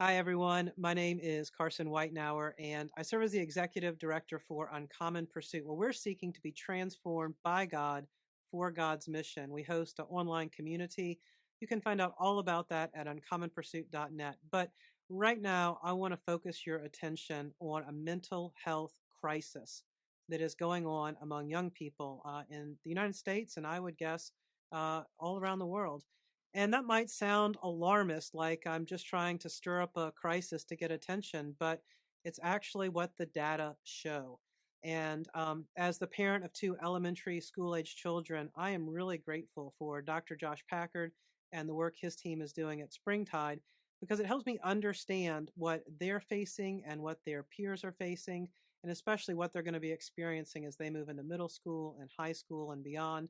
Hi, everyone. My name is Carson Whitenauer, and I serve as the Executive Director for Uncommon Pursuit, where we're seeking to be transformed by God for God's mission. We host an online community. You can find out all about that at uncommonpursuit.net. But right now, I want to focus your attention on a mental health crisis that is going on among young people in the United States, and I would guess all around the world. And that might sound alarmist, like I'm just trying to stir up a crisis to get attention, but it's actually what the data show. And as the parent of two elementary school age children, I am really grateful for Dr. Josh Packard and the work his team is doing at Springtide because it helps me understand what they're facing and what their peers are facing, and especially what they're going to be experiencing as they move into middle school and high school and beyond.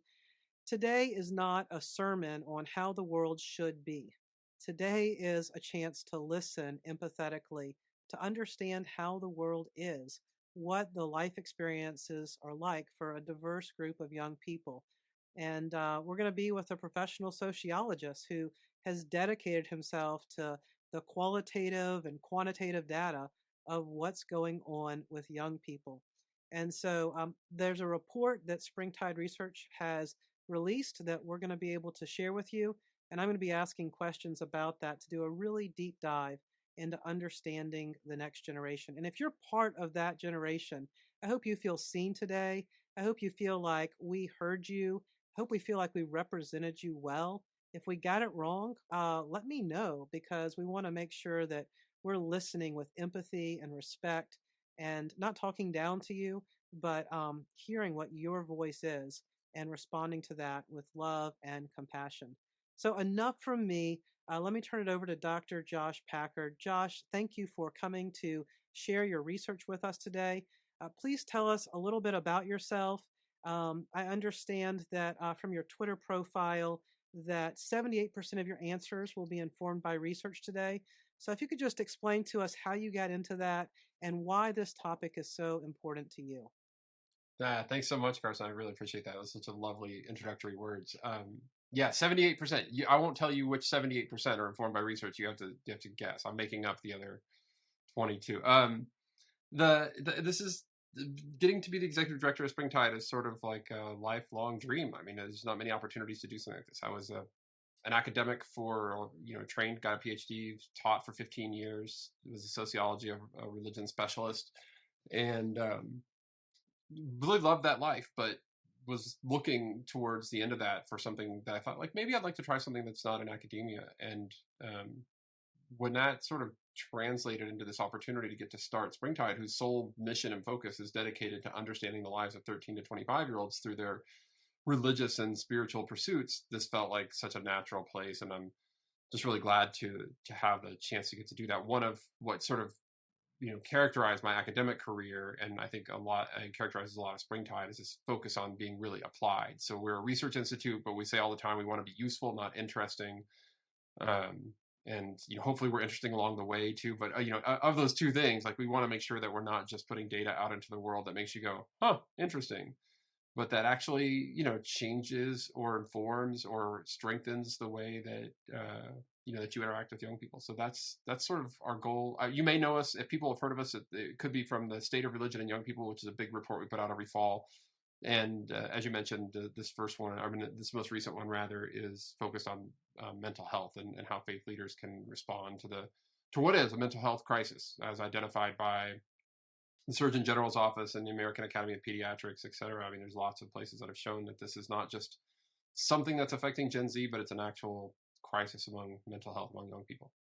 Today is not a sermon on how the world should be. Today is a chance to listen empathetically, to understand how the world is, what the life experiences are like for a diverse group of young people. And we're going to be with a professional sociologist who has dedicated himself to the qualitative and quantitative data of what's going on with young people. And so there's a report that Springtide Research has released that we're going to be able to share with you. And I'm going to be asking questions about that to do a really deep dive into understanding the next generation. And if you're part of that generation, I hope you feel seen today. I hope you feel like we heard you. I hope we feel like we represented you well. If we got it wrong, let me know because we want to make sure that we're listening with empathy and respect and not talking down to you, but hearing what your voice is and responding to that with love and compassion. So, enough from me. Let me turn it over to Dr. Josh Packard. Josh, thank you for coming to share your research with us today. Please tell us a little bit about yourself. I understand that from your Twitter profile that 78% of your answers will be informed by research today. So, if you could just explain to us how you got into that and why this topic is so important to you. Thanks so much, Carson. I really appreciate that. It was such a lovely introductory words. Yeah, 78%. I won't tell you which 78% are informed by research. You have to guess. I'm making up the other 22. This is getting to be the executive director of Springtide is sort of like a lifelong dream. I mean, there's not many opportunities to do something like this. I was an academic for trained, got a PhD, taught for 15 years. Was a sociology of a religion specialist, and really loved that life, but was looking towards the end of that for something that I thought like maybe I'd like to try something that's not in academia. And when that sort of translated into this opportunity to get to start Springtide, whose sole mission and focus is dedicated to understanding the lives of 13 to 25-year-olds through their religious and spiritual pursuits, this felt like such a natural place. And I'm just really glad to have the chance to get to do that. One of what sort of characterized my academic career, and I think characterizes a lot of Springtide, is this focus on being really applied. So we're a research institute, but we say all the time we want to be useful, not interesting. And hopefully we're interesting along the way too. But of those two things, like we want to make sure that we're not just putting data out into the world that makes you go, huh, interesting, but that actually changes or informs or strengthens the way that that you interact with young people. So that's sort of our goal. You may know us if people have heard of us. It could be from the State of Religion and Young People, which is a big report we put out every fall. And as you mentioned, this first one, I mean, this most recent one rather, is focused on mental health and how faith leaders can respond to what is a mental health crisis as identified by the Surgeon General's office and the American Academy of Pediatrics, et cetera. I mean, there's lots of places that have shown that this is not just something that's affecting Gen Z, but it's an actual crisis among mental health among young people.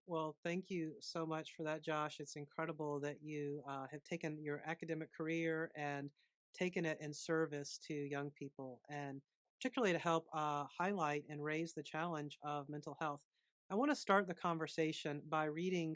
Well, thank you so much for that, Josh. It's incredible that you have taken your academic career and taken it in service to young people, and particularly to help highlight and raise the challenge of mental health. I want to start the conversation by reading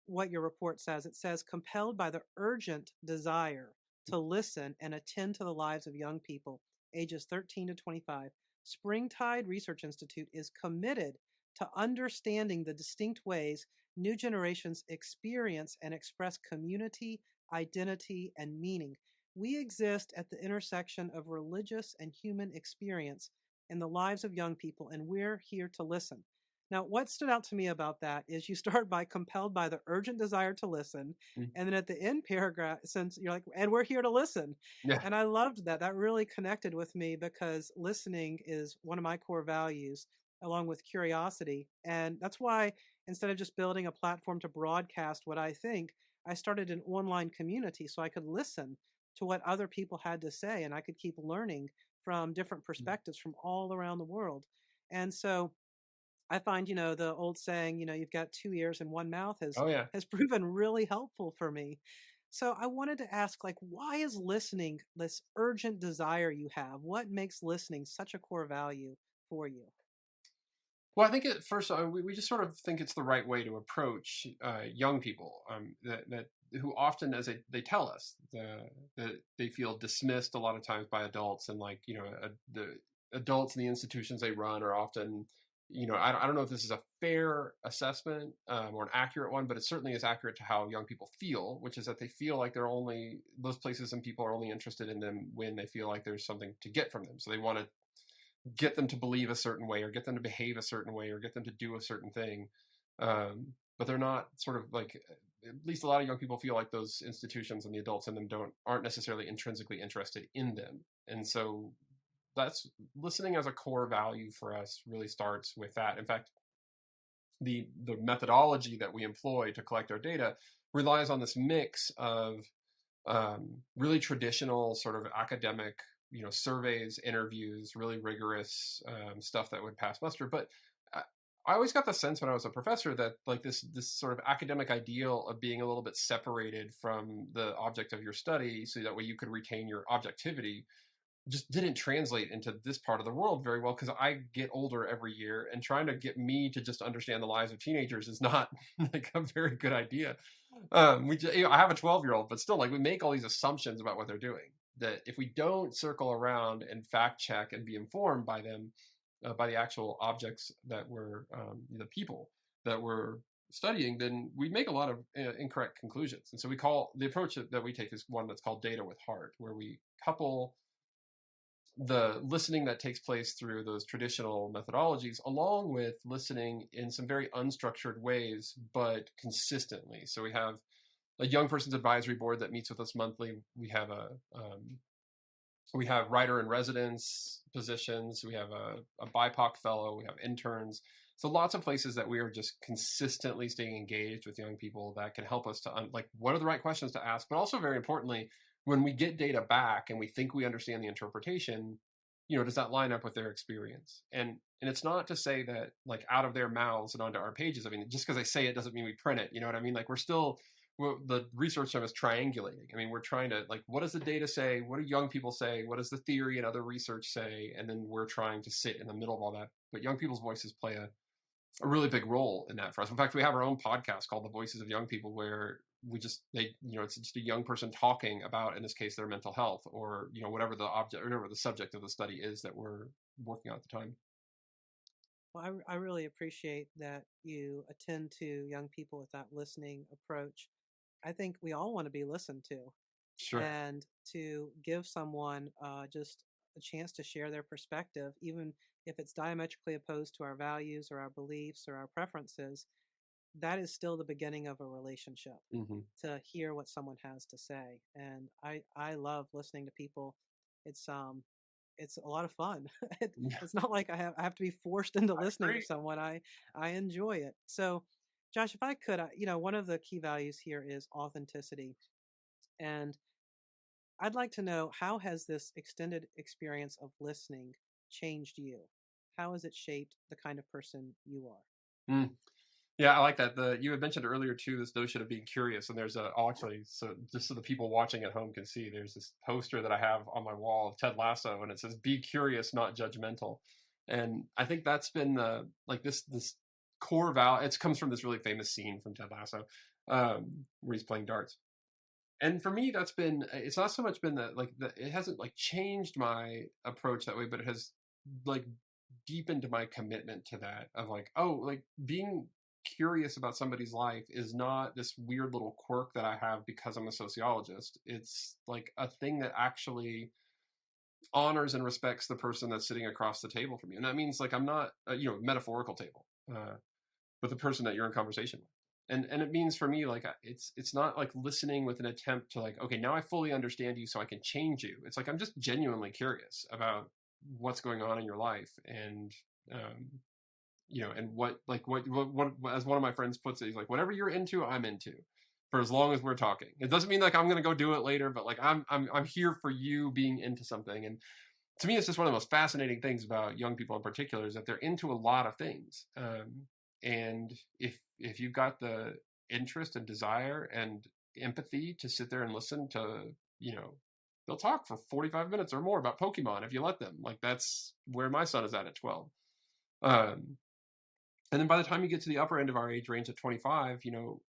what your report says. It says, compelled by the urgent desire to listen and attend to the lives of young people, ages 13 to 25, Springtide Research Institute is committed to understanding the distinct ways new generations experience and express community, identity, and meaning. We exist at the intersection of religious and human experience in the lives of young people, and we're here to listen. Now, what stood out to me about that is you start by compelled by the urgent desire to listen. Mm. And then at the end paragraph, since you're like, and we're here to listen. Yeah. And I loved that. That really connected with me because listening is one of my core values, along with curiosity. And that's why instead of just building a platform to broadcast what I think, I started an online community so I could listen to what other people had to say and I could keep learning from different Mm. perspectives from all around the world. And so I find, the old saying, you've got two ears and one mouth has Oh yeah. has proven really helpful for me. So I wanted to ask, like, why is listening this urgent desire you have? What makes listening such a core value for you? Well, I think at first we just sort of think it's the right way to approach young people that who often, as they tell us, that they feel dismissed a lot of times by adults, and like the adults in the institutions they run are often, I don't know if this is a fair assessment or an accurate one, but it certainly is accurate to how young people feel, which is that they feel like those places and people are only interested in them when they feel like there's something to get from them. So they want to get them to believe a certain way or get them to behave a certain way or get them to do a certain thing, but they're not sort of like, at least a lot of young people feel like those institutions and the adults in them aren't necessarily intrinsically interested in them. And so that's listening as a core value for us really starts with that. In fact, the methodology that we employ to collect our data relies on this mix of really traditional sort of academic, surveys, interviews, really rigorous stuff that would pass muster. But I, I always got the sense when I was a professor that like this sort of academic ideal of being a little bit separated from the object of your study, so that way you could retain your objectivity, just didn't translate into this part of the world very well, because I get older every year, and trying to get me to just understand the lives of teenagers is not like a very good idea. I have a 12-year-old, but still, like, we make all these assumptions about what they're doing. That if we don't circle around and fact check and be informed by them, by the actual objects that we're, the people that we're studying, then we make a lot of incorrect conclusions. And so the approach that we take is one that's called data with heart, where we couple the listening that takes place through those traditional methodologies along with listening in some very unstructured ways but consistently. So we have a young person's advisory board that meets with us monthly. We have writer in residence positions. We have a BIPOC fellow. We have interns. So lots of places that we are just consistently staying engaged with young people that can help us to like, what are the right questions to ask, but also very importantly, when we get data back and we think we understand the interpretation, does that line up with their experience? And it's not to say that like out of their mouths and onto our pages. I mean, just because they say it doesn't mean we print it. You know what I mean? Like the research time is triangulating. I mean, we're trying to like, what does the data say? What do young people say? What does the theory and other research say? And then we're trying to sit in the middle of all that. But young people's voices play a really big role in that for us. In fact, we have our own podcast called The Voices of Young People, where it's just a young person talking about, in this case, their mental health, or, whatever the object or whatever the subject of the study is that we're working on at the time. Well, I really appreciate that you attend to young people with that listening approach. I think we all want to be listened to, Sure. and to give someone just a chance to share their perspective, even if it's diametrically opposed to our values or our beliefs or our preferences, that is still the beginning of a relationship, Hmm. to hear what someone has to say. And I love listening to people. It's it's a lot of fun. Yeah, It's not like I have to be forced into I listening to agree. someone. I enjoy it. So, Josh, if I could, one of the key values here is authenticity, and I'd like to know, how has this extended experience of listening changed you? How has it shaped the kind of person you are? Mm. Yeah, I like that. You had mentioned earlier too this notion of being curious, and I'll actually, so just so the people watching at home can see, there's this poster that I have on my wall of Ted Lasso, and it says "Be curious, not judgmental," and I think that's been the like this core value. It comes from this really famous scene from Ted Lasso, where he's playing darts. And for me, it's not so much been it hasn't like changed my approach that way, but it has like deepened my commitment to that, of like, oh, like being curious about somebody's life is not this weird little quirk that I have because I'm a sociologist. It's like a thing that actually honors and respects the person that's sitting across the table from you. And that means like, I'm not, metaphorical table. with the person that you're in conversation with. And it means for me, like, it's not like listening with an attempt to, like, okay, now I fully understand you so I can change you. It's like I'm just genuinely curious about what's going on in your life, and um and what as one of my friends puts it, he's like, whatever you're into, I'm into, for as long as we're talking. It doesn't mean like I'm gonna go do it later, but like I'm here for you being into something. And to me, it's just one of the most fascinating things about young people in particular, is that they're into a lot of things. And if you've got the interest and desire and empathy to sit there and listen to, they'll talk for 45 minutes or more about Pokemon if you let them. Like, that's where my son is at 12. Um, and then by the time you get to the upper end of our age range at 25,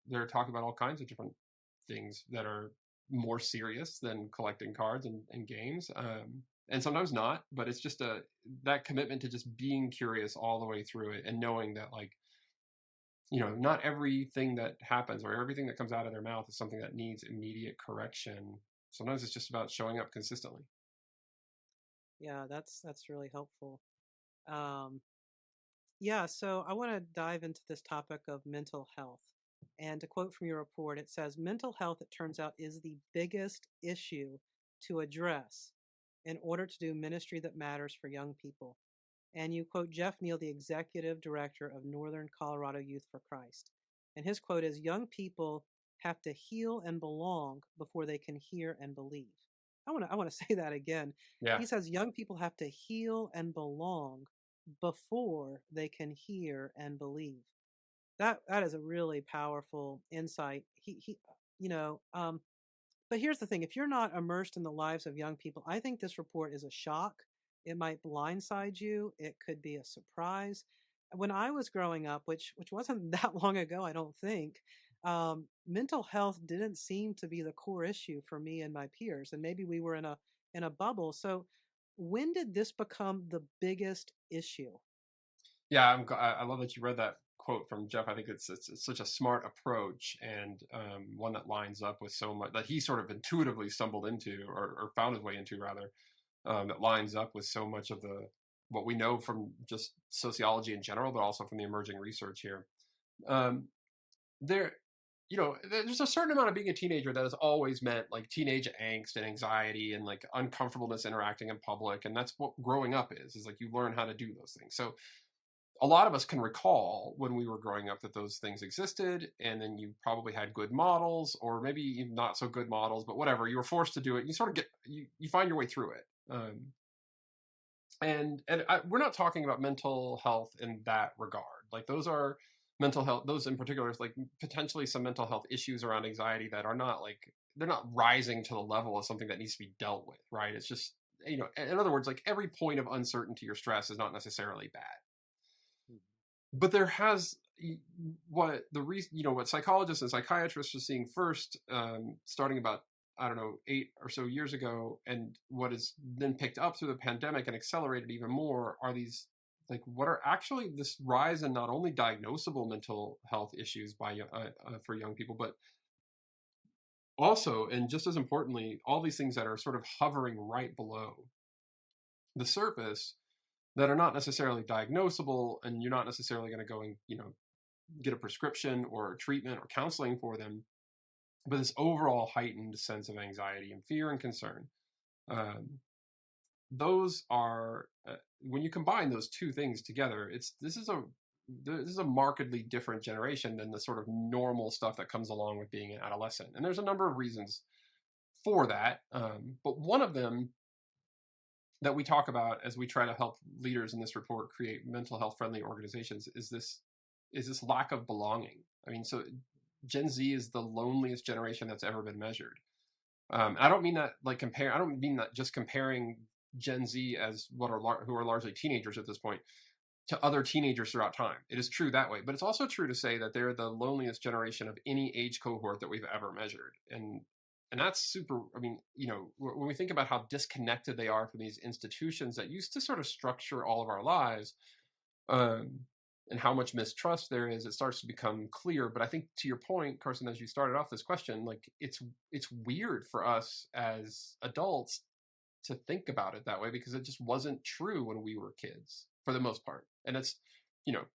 they're talking about all kinds of different things that are more serious than collecting cards and games. And sometimes not, but it's just that commitment to just being curious all the way through it, and knowing that, like, not everything that happens or everything that comes out of their mouth is something that needs immediate correction. Sometimes it's just about showing up consistently. Yeah, that's really helpful. Um, yeah, so I want to dive into this topic of mental health. And to quote from your report, it says mental health, it turns out, is the biggest issue to address in order to do ministry that matters for young people. And you quote Jeff Neal, the executive director of Northern Colorado Youth for Christ. And his quote is, young people have to heal and belong before they can hear and believe. I want to say that again. Yeah. He says young people have to heal and belong before they can hear and believe. That is a really powerful insight. He you know, but here's the thing, if you're not immersed in the lives of young people, I think this report is a shock. It might blindside you. It could be a surprise. When I was growing up, which wasn't that long ago, I don't think, mental health didn't seem to be the core issue for me and my peers, and maybe we were in a bubble. So, when did this become the biggest issue? Yeah, I love that you read that quote from Jeff. I think it's such a smart approach, and one that lines up with so much that he sort of intuitively stumbled into, or found his way into, rather. That lines up with so much of the what we know from just sociology in general, but also from the emerging research here. Um, there, there's a certain amount of being a teenager that has always meant like teenage angst and anxiety and like uncomfortableness interacting in public, and that's what growing up is like you learn how to do those things. So a lot of us can recall when we were growing up that those things existed, and then you probably had good models, or maybe not so good models, but whatever, you were forced to do it. You sort of you find your way through it. We're not talking about mental health in that regard. Like, those are mental health, those in particular is like potentially some mental health issues around anxiety that are not like, they're not rising to the level of something that needs to be dealt with, right? It's just, in other words, like, every point of uncertainty or stress is not necessarily bad. But there has what the reason, what psychologists and psychiatrists are seeing first, starting about, I don't know, 8 or so years ago, and what has then picked up through the pandemic and accelerated even more, are these, like, what are actually this rise in not only diagnosable mental health issues for young people, but also, and just as importantly, all these things that are sort of hovering right below the surface, that are not necessarily diagnosable, and you're not necessarily going to go and get a prescription or treatment or counseling for them, but this overall heightened sense of anxiety and fear and concern. Um, those are when you combine those two things together, this is a markedly different generation than the sort of normal stuff that comes along with being an adolescent. And there's a number of reasons for that, but one of them that we talk about as we try to help leaders in this report create mental health friendly organizations is this lack of belonging. I mean, so Gen Z is the loneliest generation that's ever been measured. I don't mean that like compare. I don't mean that just comparing Gen Z as who are largely teenagers at this point to other teenagers throughout time. It is true that way, but it's also true to say that they're the loneliest generation of any age cohort that we've ever measured. And that's super. I mean, when we think about how disconnected they are from these institutions that used to sort of structure all of our lives, um, and how much mistrust there is, it starts to become clear. But I think, to your point, Carson, as you started off this question, like, it's weird for us as adults to think about it that way, because it just wasn't true when we were kids for the most part. And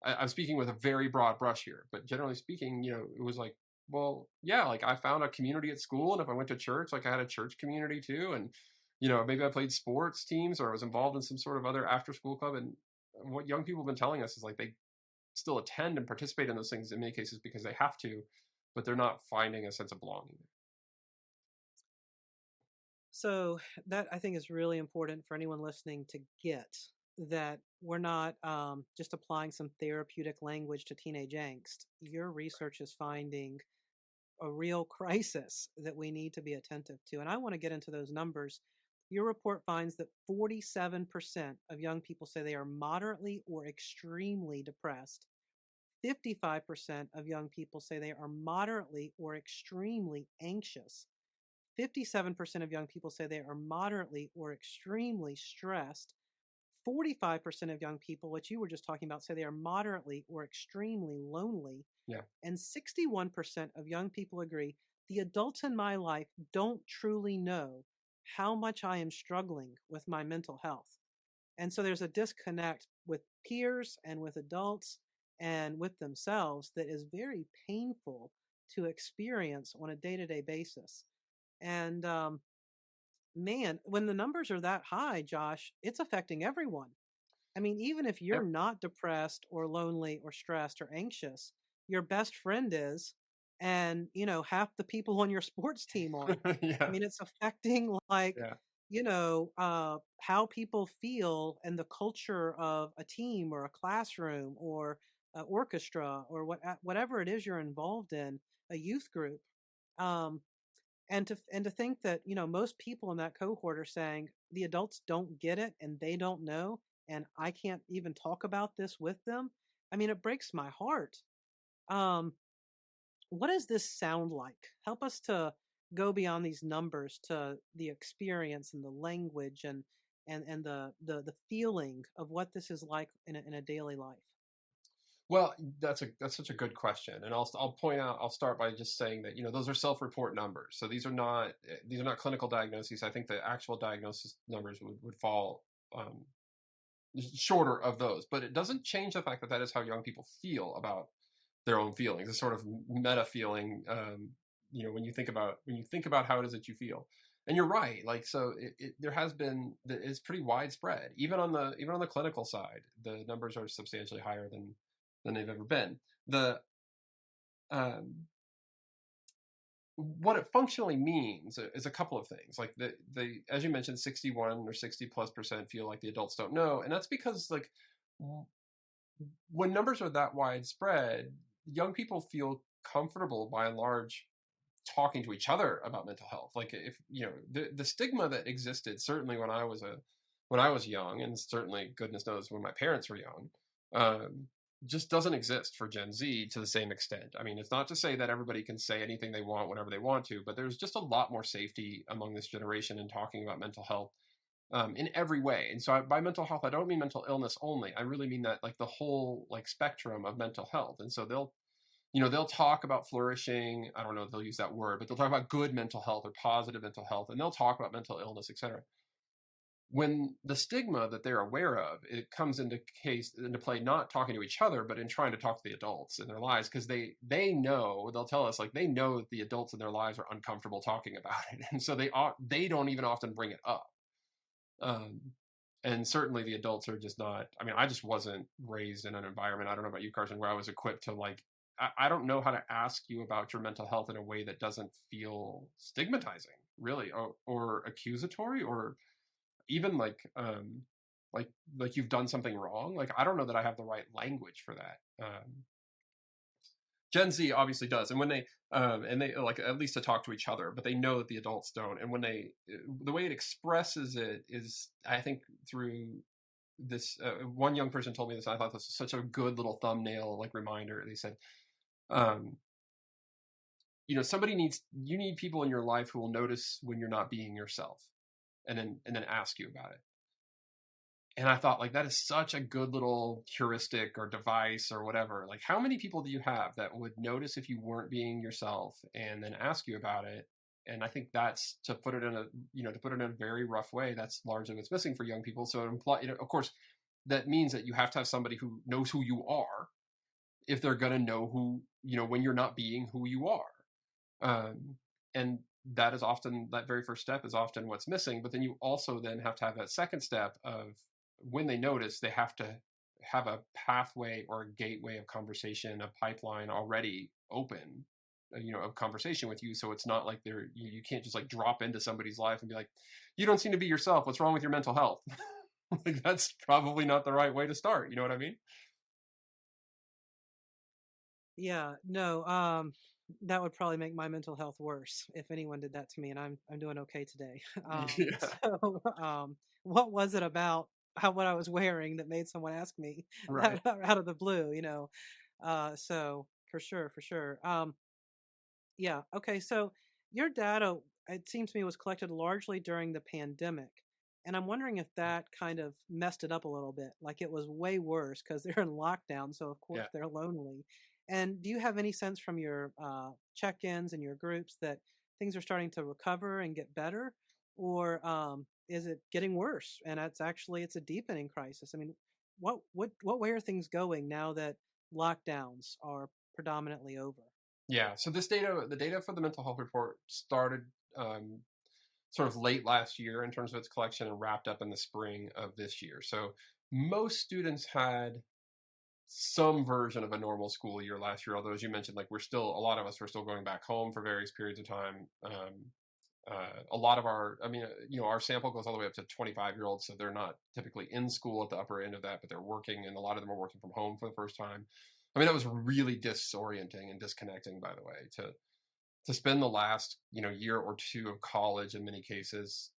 I'm speaking with a very broad brush here, but generally speaking, it was like, well, yeah, like I found a community at school, and if I went to church, like I had a church community too, and maybe I played sports teams or I was involved in some sort of other after school club. And what young people have been telling us is like they still attend and participate in those things in many cases because they have to, but they're not finding a sense of belonging. So that I think is really important for anyone listening to get that we're not just applying some therapeutic language to teenage angst. Your research is finding a real crisis that we need to be attentive to. And I want to get into those numbers. Your report finds that 47% of young people say they are moderately or extremely depressed. 55% of young people say they are moderately or extremely anxious. 57% of young people say they are moderately or extremely stressed. 45% of young people, what you were just talking about, say they are moderately or extremely lonely. Yeah. And 61% of young people agree the adults in my life don't truly know how much I am struggling with my mental health. And so there's a disconnect with peers and with adults and with themselves that is very painful to experience on a day to day basis. And man, when the numbers are that high, Josh, it's affecting everyone. I mean, even if you're Yep. not depressed or lonely or stressed or anxious, your best friend is, and half the people on your sports team are. I Yeah. mean, it's affecting like, Yeah. how people feel and the culture of a team or a classroom or an orchestra or whatever it is you're involved in, a youth group. Um, and to think that most people in that cohort are saying the adults don't get it and they don't know, and I can't even talk about this with them. I mean, it breaks my heart. um what does this sound like? Help us to go beyond these numbers to the experience and the language and the feeling of what this is like in a daily life. Well, that's such a good question, and I'll point out. I'll start by just saying that those are self-report numbers, so these are not clinical diagnoses. I think the actual diagnosis numbers would fall um, shorter of those, but it doesn't change the fact that that is how young people feel about their own feelings. A sort of meta feeling. When you think about how it is that you feel, and you're right. Like so, there has been it's pretty widespread. Even on the clinical side, the numbers are substantially higher than they've ever been. The um, what it functionally means is a couple of things. Like the as you mentioned, 61 or 60+% feel like the adults don't know, and that's because like when numbers are that widespread, young people feel comfortable by and large talking to each other about mental health. Like if the stigma that existed certainly when I was young, and certainly goodness knows when my parents were young, um, just doesn't exist for Gen Z to the same extent. I mean, it's not to say that everybody can say anything they want whenever they want to, but there's just a lot more safety among this generation in talking about mental health in every way. And so by mental health, I don't mean mental illness only. I really mean that like the whole like spectrum of mental health. And so they'll talk about flourishing. I don't know if they'll use that word, but they'll talk about good mental health or positive mental health, and they'll talk about mental illness, etc. When the stigma that they're aware of, it comes into play, not talking to each other, but in trying to talk to the adults in their lives, because they know they'll tell us like they know that the adults in their lives are uncomfortable talking about it, and so they don't even often bring it up. Um, and certainly the adults are just not. I mean, I just wasn't raised in an environment. I don't know about you, Carson, where I was equipped to like. I don't know how to ask you about your mental health in a way that doesn't feel stigmatizing, really, or accusatory, or even like like you've done something wrong. Like I don't know that I have the right language for that. Gen Z obviously does, and they like at least to talk to each other, but they know that the adults don't. And when the way it expresses it is, I think, through this. One young person told me this. And I thought this was such a good little thumbnail like reminder. They said, um, you need people in your life who will notice when you're not being yourself, and then ask you about it. And I thought, like, that is such a good little heuristic or device or whatever. Like, how many people do you have that would notice if you weren't being yourself and then ask you about it? And I think that's to put it in a very rough way. That's largely what's missing for young people. So it of course, that means that you have to have somebody who knows who you are if they're going to know who, when you're not being who you are. Um, and that is often, that very first step is often what's missing. But then you also then have to have that second step of, when they notice, they have to have a pathway or a gateway of conversation, a pipeline already open, of conversation with you. So it's not like you can't just like drop into somebody's life and be like, you don't seem to be yourself. What's wrong with your mental health? Like, that's probably not the right way to start. You know what I mean? Yeah, no, that would probably make my mental health worse if anyone did that to me, and I'm doing okay today. Yeah. So, what was it about what I was wearing that made someone ask me Right. that out of the blue, you know? So for sure, for sure. Yeah. Okay. So your data, it seems to me, was collected largely during the pandemic. And I'm wondering if that kind of messed it up a little bit. Like it was way worse because they're in lockdown. So, of course, Yeah. they're lonely. And do you have any sense from your check ins and your groups that things are starting to recover and get better? Or is it getting worse? And it's a deepening crisis. I mean, what way are things going now that lockdowns are predominantly over? Yeah. So the data for the mental health report started um, sort of late last year in terms of its collection and wrapped up in the spring of this year. So most students had some version of a normal school year last year. Although, as you mentioned, like a lot of us were still going back home for various periods of time. A lot of our sample goes all the way up to 25-year-olds, so they're not typically in school at the upper end of that, but they're working, and a lot of them are working from home for the first time. I mean, that was really disorienting and disconnecting, by the way, to spend the last year or two of college in many cases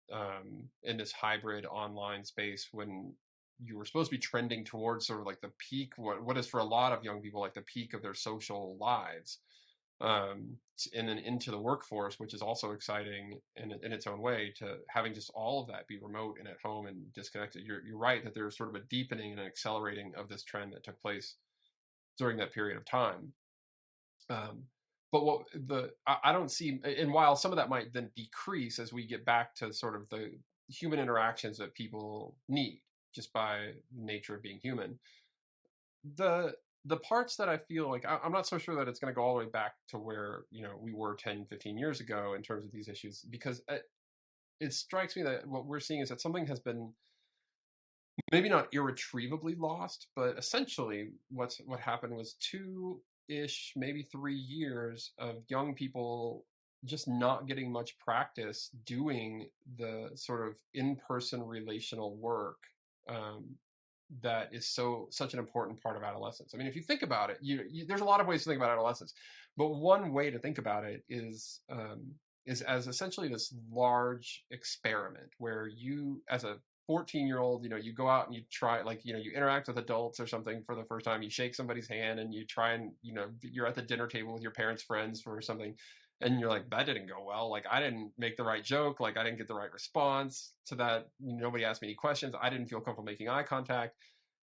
in this hybrid online space when you were supposed to be trending towards sort of like the peak, what is for a lot of young people like the peak of their social lives, and then into the workforce, which is also exciting in its own way, to having just all of that be remote and at home and disconnected. You're right that there's sort of a deepening and an accelerating of this trend that took place during that period of time. Um, but I don't see, and while some of that might then decrease as we get back to sort of the human interactions that people need just by nature of being human, the the parts that I feel like I'm not so sure that it's going to go all the way back to where we were 10, 15 years ago in terms of these issues, because it strikes me that what we're seeing is that something has been maybe not irretrievably lost, but essentially what happened was 2-ish, maybe 3 years of young people just not getting much practice doing the sort of in-person relational work um, that is such an important part of adolescence. I mean, if you think about it, there's a lot of ways to think about adolescence, but one way to think about it is as essentially this large experiment where you, as a 14-year-old, you go out and you try, like, you interact with adults or something for the first time, you shake somebody's hand and you try and, you're at the dinner table with your parents' friends for something, and you're like, that didn't go well. Like, I didn't make the right joke. Like, I didn't get the right response to that. Nobody asked me any questions. I didn't feel comfortable making eye contact.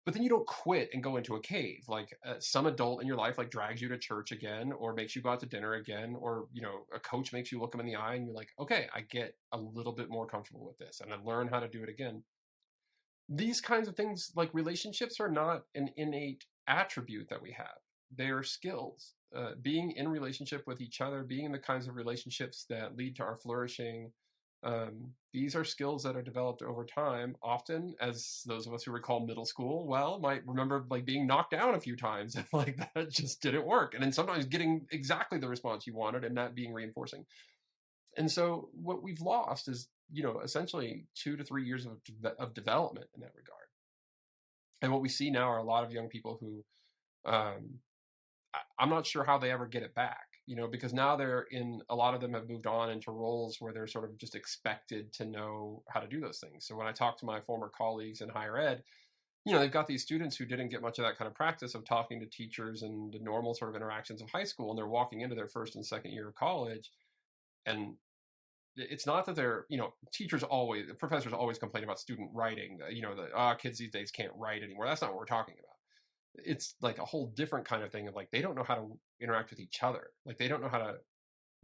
But then you don't quit and go into a cave. Like, some adult in your life like drags you to church again, or makes you go out to dinner again, or a coach makes you look them in the eye, and you're like, okay, I get a little bit more comfortable with this, and I learn how to do it again. These kinds of things, like relationships, are not an innate attribute that we have. They are skills. Being in relationship with each other, being in the kinds of relationships that lead to our flourishing, these are skills that are developed over time. Often, as those of us who recall middle school, well, might remember like being knocked down a few times and like that just didn't work. And then sometimes getting exactly the response you wanted and that being reinforcing. And so what we've lost is, essentially 2 to 3 years of development in that regard. And what we see now are a lot of young people who, um, I'm not sure how they ever get it back, because now a lot of them have moved on into roles where they're sort of just expected to know how to do those things. So when I talk to my former colleagues in higher ed, they've got these students who didn't get much of that kind of practice of talking to teachers and the normal sort of interactions of high school, and they're walking into their first and second year of college. And it's not that professors always complain about student writing, the kids these days can't write anymore. That's not what we're talking about. It's like a whole different kind of thing of like, they don't know how to interact with each other. Like, they don't know how to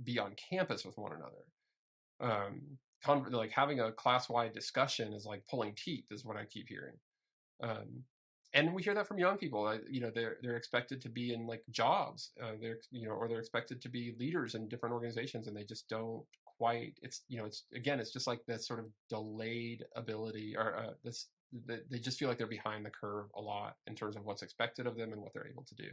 be on campus with one another. Like, having a class-wide discussion is like pulling teeth, is what I keep hearing. And we hear that from young people. They're expected to be in like jobs. Or they're expected to be leaders in different organizations, and they just don't quite. It's just like this sort of delayed ability, or this. They just feel like they're behind the curve a lot in terms of what's expected of them and what they're able to do.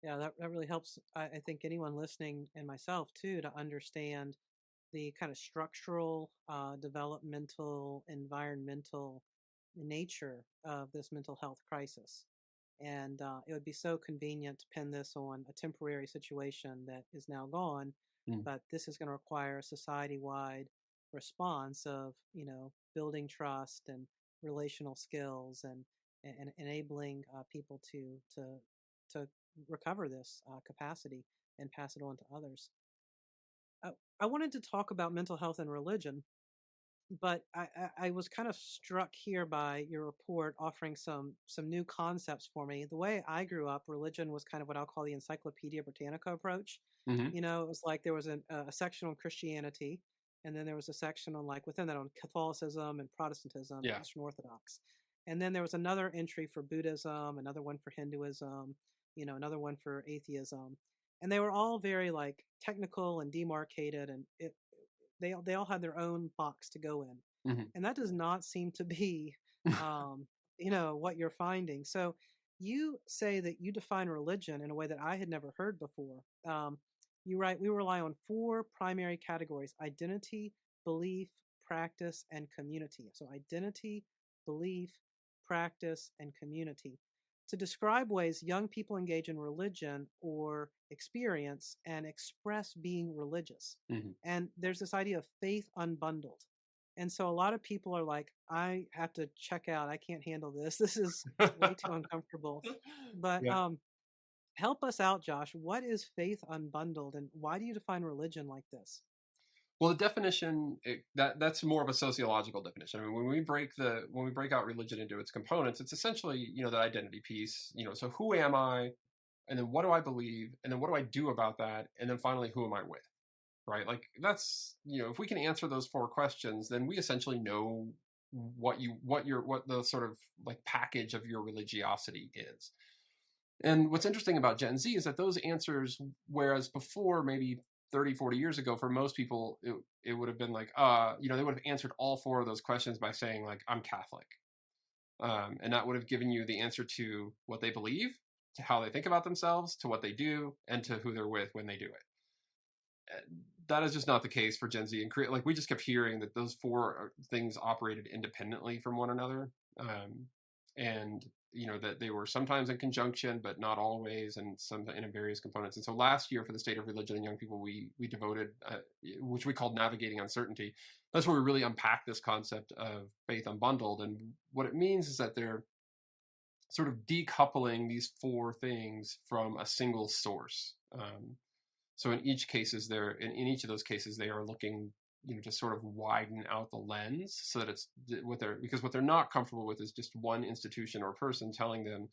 Yeah, that really helps. I think anyone listening and myself too to understand the kind of structural, developmental, environmental nature of this mental health crisis. And it would be so convenient to pin this on a temporary situation that is now gone, Mm, but this is going to require a society-wide response of, building trust and relational skills and enabling people to recover this capacity and pass it on to others. I wanted to talk about mental health and religion, but I was kind of struck here by your report offering some new concepts for me. The way I grew up, religion was kind of what I'll call the Encyclopedia Britannica approach. hmm It was like there was a section on Christianity, and then there was a section on like within that on Catholicism and Protestantism, Yeah. Eastern Orthodox, and then there was another entry for Buddhism, another one for Hinduism, another one for atheism, and they were all very like technical and demarcated, and they all had their own box to go in, hmm and that does not seem to be um, what you're finding. So you say that you define religion in a way that I had never heard before. You write we rely on four primary categories: identity, belief, practice, and community. So identity, belief, practice, and community to describe ways young people engage in religion or experience and express being religious. hmm And there's this idea of faith unbundled. And so a lot of people are like, I have to check out. I can't handle this. This is way too uncomfortable. But Yeah. help us out, Josh. What is faith unbundled, and why do you define religion like this? Well, the definition that's more of a sociological definition. I mean, when we break out religion into its components, it's essentially that identity piece. So who am I, and then what do I believe, and then what do I do about that, and then finally who am I with, right? Like that's if we can answer those four questions, then we essentially know what the sort of like package of your religiosity is. And what's interesting about Gen Z is that those answers, whereas before maybe 30, 40 years ago, for most people, it would have been like, they would have answered all four of those questions by saying like, I'm Catholic. And that would have given you the answer to what they believe, to how they think about themselves, to what they do, and to who they're with when they do it. That is just not the case for Gen Z. And like we just kept hearing that those four things operated independently from one another. And that they were sometimes in conjunction but not always, and some in various components. And so last year for the state of religion and young people, we devoted which we called navigating uncertainty. That's where we really unpack this concept of faith unbundled, and what it means is that they're sort of decoupling these four things from a single source. So in each of those cases they are looking to sort of widen out the lens so that it's because what they're not comfortable with is just one institution or person telling them,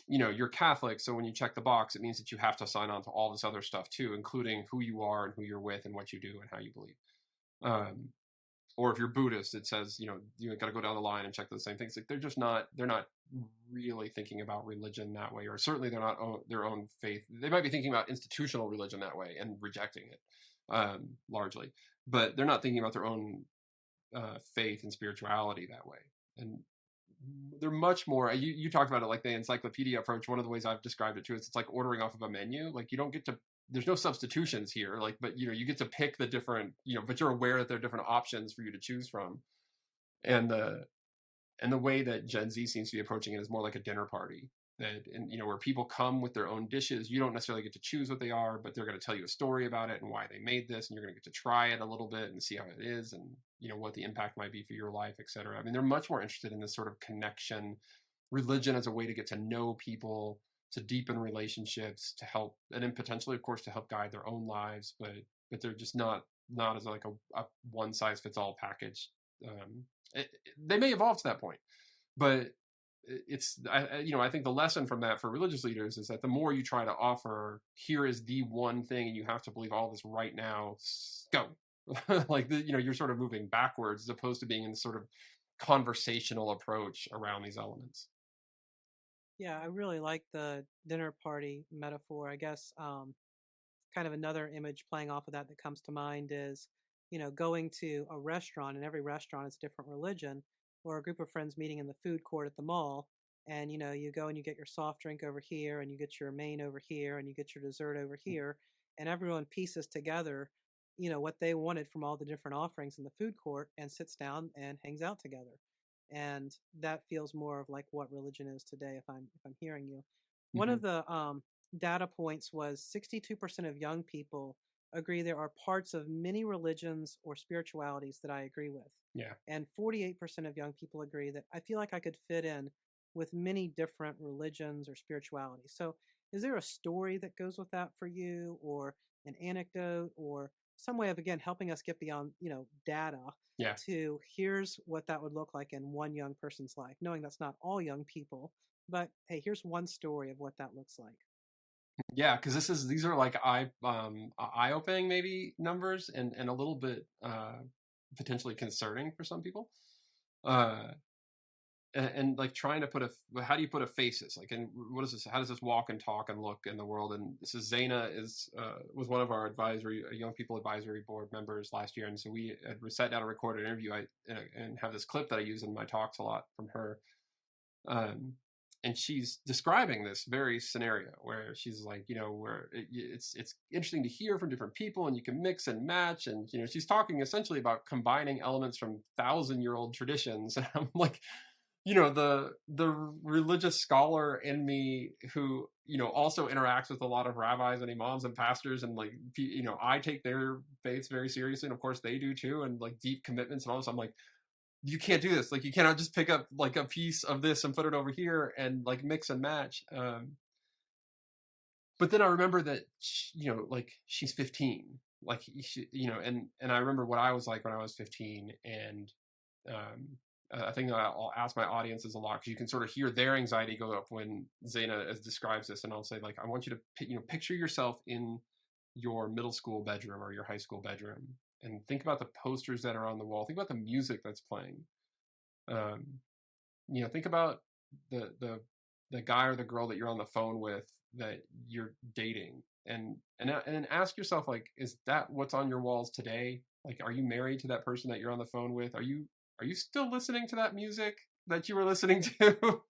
you're Catholic, so when you check the box, it means that you have to sign on to all this other stuff too, including who you are and who you're with and what you do and how you believe. Or if you're Buddhist, it says, you got to go down the line and check those same things. Like they're not really thinking about religion that way, or certainly they're not their own faith. They might be thinking about institutional religion that way and rejecting it largely, but they're not thinking about their own faith and spirituality that way. And they're much more. You talked about it like the encyclopedia approach. One of the ways I've described it too is it's like ordering off of a menu. Like you don't get to. There's no substitutions here. Like, but you get to pick the different. But you're aware that there are different options for you to choose from. And the way that Gen Z seems to be approaching it is more like a dinner party. Where people come with their own dishes. You don't necessarily get to choose what they are, but they're going to tell you a story about it and why they made this, and you're going to get to try it a little bit and see how it is, and what the impact might be for your life, etc. I mean, they're much more interested in this sort of connection, religion as a way to get to know people, to deepen relationships, to help, and then potentially, of course, to help guide their own lives. But they're just not as like a one size fits all package. They may evolve to that point, but I think the lesson from that for religious leaders is that the more you try to offer, here is the one thing, and you have to believe all this right now, go. Like you're sort of moving backwards as opposed to being in this sort of conversational approach around these elements. Yeah, I really like the dinner party metaphor. I guess kind of another image playing off of that that comes to mind is, going to a restaurant, and every restaurant is a different religion, or a group of friends meeting in the food court at the mall. And, you go and you get your soft drink over here, and you get your main over here, and you get your dessert over here. And everyone pieces together, what they wanted from all the different offerings in the food court and sits down and hangs out together. And that feels more of like what religion is today, if I'm hearing you. One Hmm. of the data points was 62% of young people agree there are parts of many religions or spiritualities that I agree with. Yeah. And 48% of young people agree that I feel like I could fit in with many different religions or spiritualities. So, is there a story that goes with that for you, or an anecdote, or some way of, again, helping us get beyond, data Yeah. to here's what that would look like in one young person's life, knowing that's not all young people, but hey, here's one story of what that looks like. Yeah, because these are like eye opening maybe numbers, and a little bit potentially concerning for some people. Uh, and like trying to put how do you put a faces like, and what is this, how does this walk and talk and look in the world? And this is Zaina is was one of our advisory young people advisory board members last year, and so we sat down and recorded an interview. And have this clip that I use in my talks a lot from her. um, and she's describing this very scenario where she's like, where it's interesting to hear from different people, and you can mix and match, and she's talking essentially about combining elements from 1,000-year-old traditions. And I'm like, the religious scholar in me who also interacts with a lot of rabbis and imams and pastors, and like, I take their faiths very seriously, and of course they do too, and like deep commitments and all this. I'm like, you can't do this. Like, you cannot just pick up like a piece of this and put it over here and like mix and match. But then I remember that like she's 15. Like, and I remember what I was like when I was 15. And um, I think I'll ask my audiences a lot, because you can sort of hear their anxiety go up when Zaina describes this, and I'll say, like, I want you to picture yourself in your middle school bedroom or your high school bedroom, and think about the posters that are on the wall. Think about the music that's playing. Um, think about the the guy or the girl that you're on the phone with, that you're dating, and then ask yourself, like, is that what's on your walls today? Like, are you married to that person that you're on the phone with? Are you still listening to that music that you were listening to?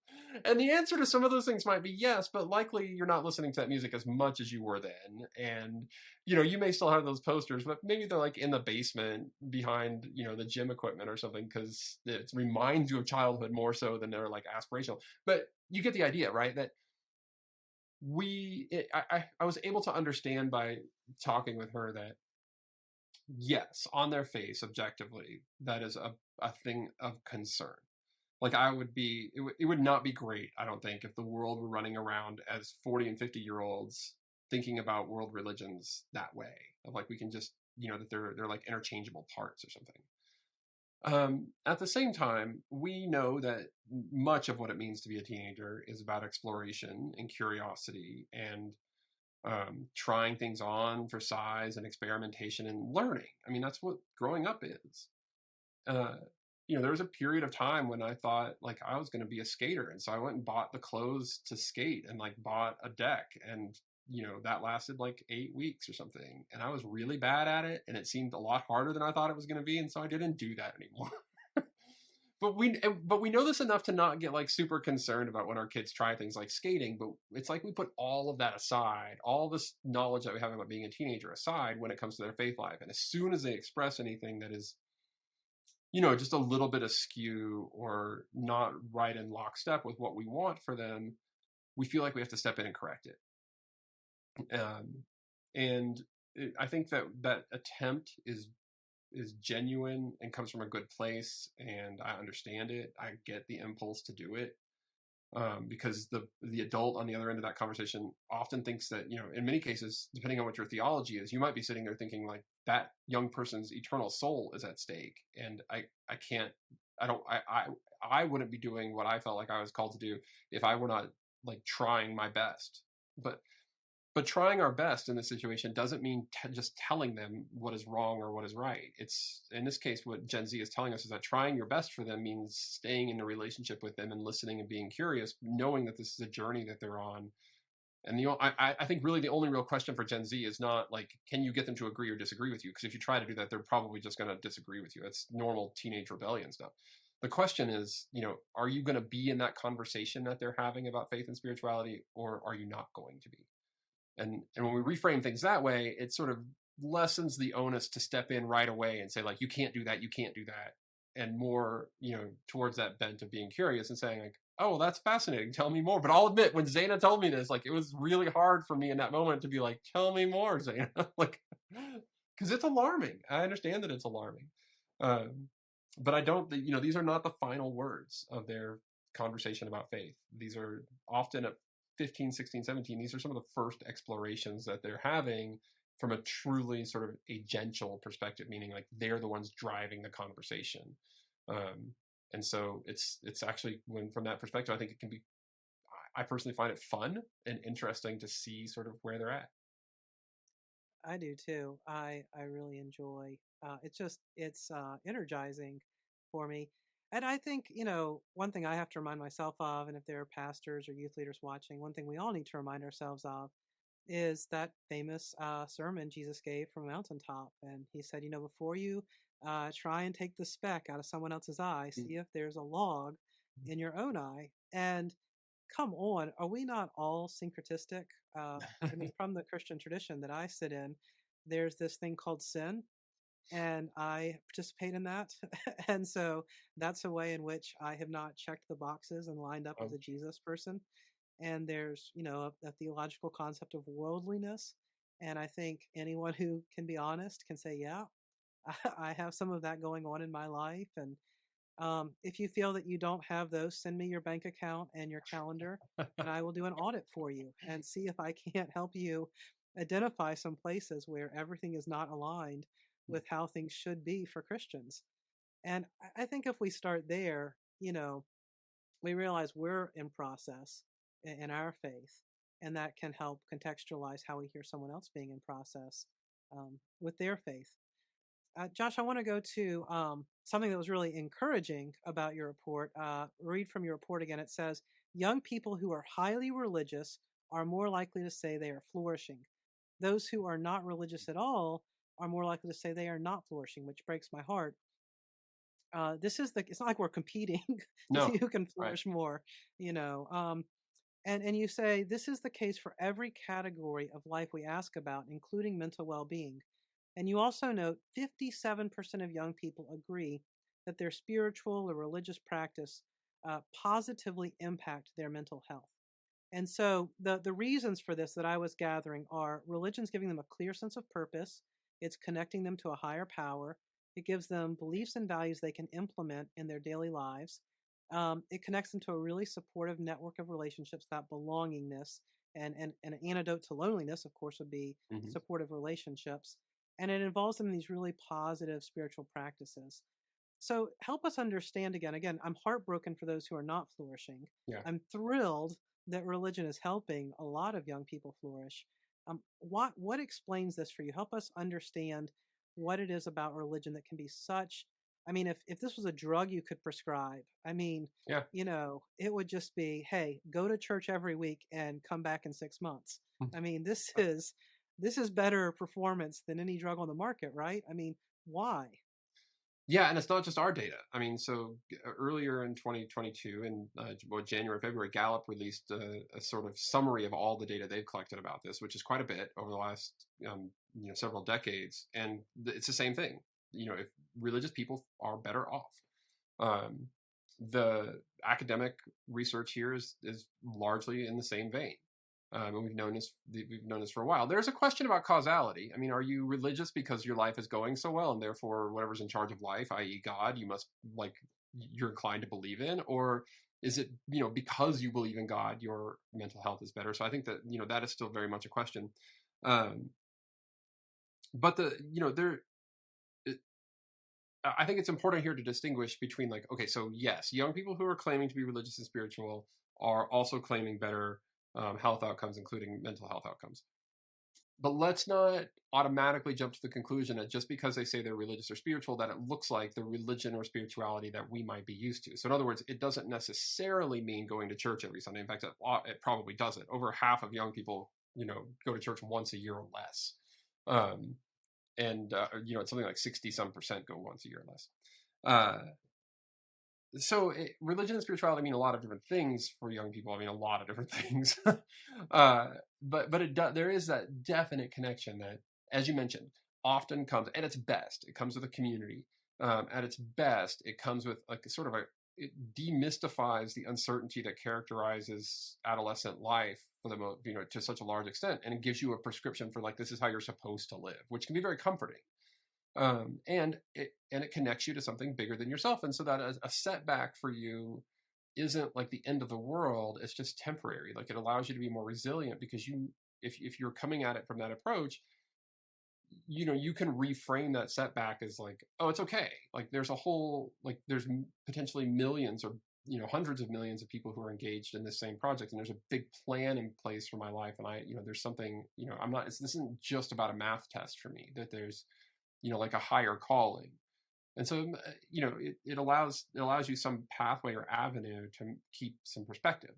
And the answer to some of those things might be yes, but likely you're not listening to that music as much as you were then. And you may still have those posters, but maybe they're like in the basement behind the gym equipment or something, because it reminds you of childhood more so than they're like aspirational. But you get the idea, right? That I was able to understand by talking with her that yes, on their face, objectively, that is a thing of concern. Like, it would not be great, I don't think, if the world were running around as 40 and 50-year-olds thinking about world religions that way, of like, we can just, that they're like interchangeable parts or something. At the same time, we know that much of what it means to be a teenager is about exploration and curiosity, and trying things on for size and experimentation and learning. I mean, that's what growing up is. uh, there was a period of time when I thought like I was going to be a skater, and so I went and bought the clothes to skate, and like bought a deck, and that lasted like 8 weeks or something, and I was really bad at it, and it seemed a lot harder than I thought it was going to be, and so I didn't do that anymore. But we know this enough to not get like super concerned about when our kids try things like skating. But it's like we put all of that aside, all this knowledge that we have about being a teenager aside, when it comes to their faith life, and as soon as they express anything that is just a little bit askew or not right in lockstep with what we want for them, we feel like we have to step in and correct it. And I think that that attempt is genuine and comes from a good place, and I understand it. I get the impulse to do it, because the adult on the other end of that conversation often thinks that, in many cases, depending on what your theology is, you might be sitting there thinking like that young person's eternal soul is at stake, and I can't, I don't, I wouldn't be doing what I felt like I was called to do if I were not like trying my best. But But trying our best in this situation doesn't mean just telling them what is wrong or what is right. It's in this case what Gen Z is telling us is that trying your best for them means staying in a relationship with them and listening and being curious, knowing that this is a journey that they're on. And I think really the only real question for Gen Z is not like, can you get them to agree or disagree with you? Because if you try to do that, they're probably just going to disagree with you. It's normal teenage rebellion stuff. The question is, are you going to be in that conversation that they're having about faith and spirituality, or are you not going to be? And when we reframe things that way, it sort of lessens the onus to step in right away and say, like, you can't do that, you can't do that. And more, towards that bent of being curious and saying, like, oh, well, that's fascinating, tell me more. But I'll admit, when Zaina told me this, like, it was really hard for me in that moment to be like, tell me more, Zaina. Like, because it's alarming. I understand that it's alarming. But I don't, these are not the final words of their conversation about faith. These are often at 15, 16, 17, these are some of the first explorations that they're having from a truly sort of agential perspective, meaning like they're the ones driving the conversation. And so it's actually, from that perspective, I think it can be, I personally find it fun and interesting to see sort of where they're at. I do too. I really enjoy. It's energizing for me, and I think one thing I have to remind myself of, and if there are pastors or youth leaders watching, one thing we all need to remind ourselves of is that famous sermon Jesus gave from a mountaintop, and he said, before you try and take the speck out of someone else's eye, see if there's a log in your own eye, and come on, are we not all syncretistic? I mean, from the Christian tradition that I sit in, there's this thing called sin, and I participate in that. And so that's a way in which I have not checked the boxes and lined up as Um, a Jesus person. And there's, a theological concept of worldliness. And I think anyone who can be honest can say, yeah, I have some of that going on in my life. And if you feel that you don't have those, send me your bank account and your calendar, and I will do an audit for you and see if I can't help you identify some places where everything is not aligned with how things should be for Christians. And I think if we start there, we realize we're in process in our faith, and that can help contextualize how we hear someone else being in process with their faith. Josh, I want to go to something that was really encouraging about your report. Read from your report again. It says, young people who are highly religious are more likely to say they are flourishing. Those who are not religious at all are more likely to say they are not flourishing, which breaks my heart. It's not like we're competing to see no, who can right. flourish more, you know. And you say this is the case for every category of life we ask about, including mental well being. And you also note 57% of young people agree that their spiritual or religious practice positively impact their mental health. And so the reasons for this that I was gathering are religion's giving them a clear sense of purpose, it's connecting them to a higher power, it gives them beliefs and values they can implement in their daily lives. It connects them to a really supportive network of relationships, that belongingness, and an antidote to loneliness, of course, would be Hmm. supportive relationships. And it involves them in these really positive spiritual practices. So help us understand again. Again, I'm heartbroken for those who are not flourishing. Yeah. I'm thrilled that religion is helping a lot of young people flourish. What explains this for you? Help us understand what it is about religion that can be such. I mean, if this was a drug you could prescribe, I mean, Yeah. it would just be, hey, go to church every week and come back in 6 months. I mean, this is better performance than any drug on the market, right? I mean, why? Yeah, and it's not just our data. I mean, so earlier in 2022, in January, February, Gallup released a sort of summary of all the data they've collected about this, which is quite a bit over the last several decades, and it's the same thing. If religious people are better off, um, the academic research here is largely in the same vein. And we've known this for a while. There's a question about causality. I mean, are you religious because your life is going so well, and therefore whatever's in charge of life, i.e., God, you're inclined to believe in, or is it because you believe in God, your mental health is better? So I think that that is still very much a question. Um, but I think it's important here to distinguish between, like, okay, so yes, young people who are claiming to be religious and spiritual are also claiming better health outcomes, including mental health outcomes. but let's not automatically jump to the conclusion that just because they say they're religious or spiritual, that it looks like the religion or spirituality that we might be used to. So in other words, it doesn't necessarily mean going to church every Sunday. In fact, it probably doesn't. Over half of young people, go to church once a year or less. And it's something like 60 some percent go once a year or less. Religion and spirituality mean a lot of different things for young people. I mean, a lot of different things. But there is that definite connection that, as you mentioned, often comes at its best. It comes with a community. At its best, it comes with like sort of it demystifies the uncertainty that characterizes adolescent life for the most, to such a large extent, and it gives you a prescription for like this is how you're supposed to live, which can be very comforting. And it connects you to something bigger than yourself, and so that a setback for you isn't like the end of the world. It's just temporary. Like it allows you to be more resilient because if you're coming at it from that approach, you can reframe that setback as like, oh, it's okay. Like there's there's potentially millions or hundreds of millions of people who are engaged in this same project, and there's a big plan in place for my life, and there's something, this isn't just about a math test for me, that there's like a higher calling. And so, it allows you some pathway or avenue to keep some perspective.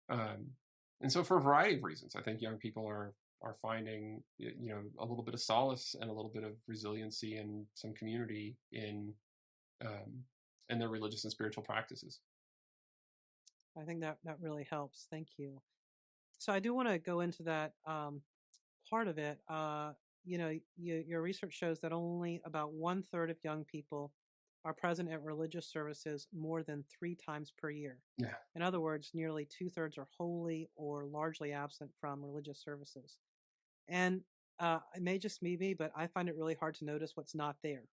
And so for a variety of reasons, I think young people are finding, a little bit of solace and a little bit of resiliency and some community in their religious and spiritual practices. I think that really helps. Thank you. So I do want to go into that part of it. Your research shows that only about 1/3 of young people are present at religious services more than 3 times per year. Yeah. In other words, nearly 2/3 are wholly or largely absent from religious services. And it may just be me, but I find it really hard to notice what's not there.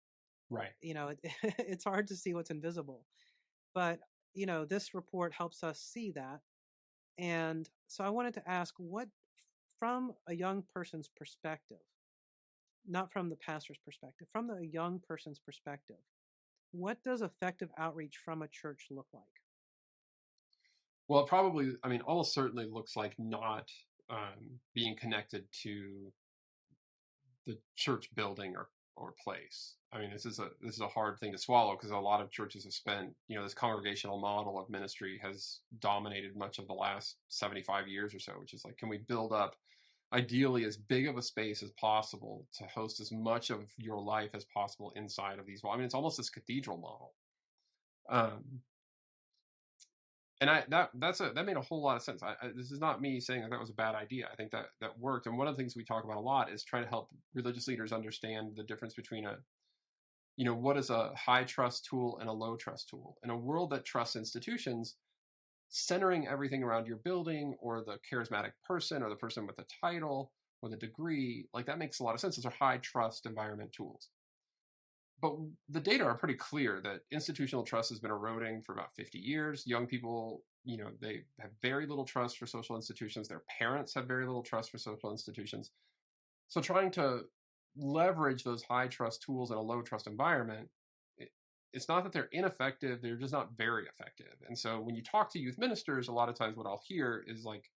Right. It's hard to see what's invisible. But, this report helps us see that. And so I wanted to ask from a young person's perspective, not from the pastor's perspective, from the young person's perspective, what does effective outreach from a church look like? Well, it probably, I mean, almost certainly looks like not being connected to the church building or place. I mean, this is a hard thing to swallow because a lot of churches have spent, this congregational model of ministry has dominated much of the last 75 years or so, which is like, can we build up ideally as big of a space as possible to host as much of your life as possible inside of these walls? I mean, it's almost this cathedral model. And that made a whole lot of sense. This is not me saying that was a bad idea. I think that worked. And one of the things we talk about a lot is trying to help religious leaders understand the difference between what is a high trust tool and a low trust tool. In a world that trusts institutions, centering everything around your building or the charismatic person or the person with the title or the degree, like that makes a lot of sense. Those are high trust environment tools. But the data are pretty clear that institutional trust has been eroding for about 50 years. Young people, they have very little trust for social institutions. Their parents have very little trust for social institutions. So trying to leverage those high trust tools in a low trust environment, it's not that they're ineffective, they're just not very effective. And so when you talk to youth ministers, a lot of times what I'll hear is like,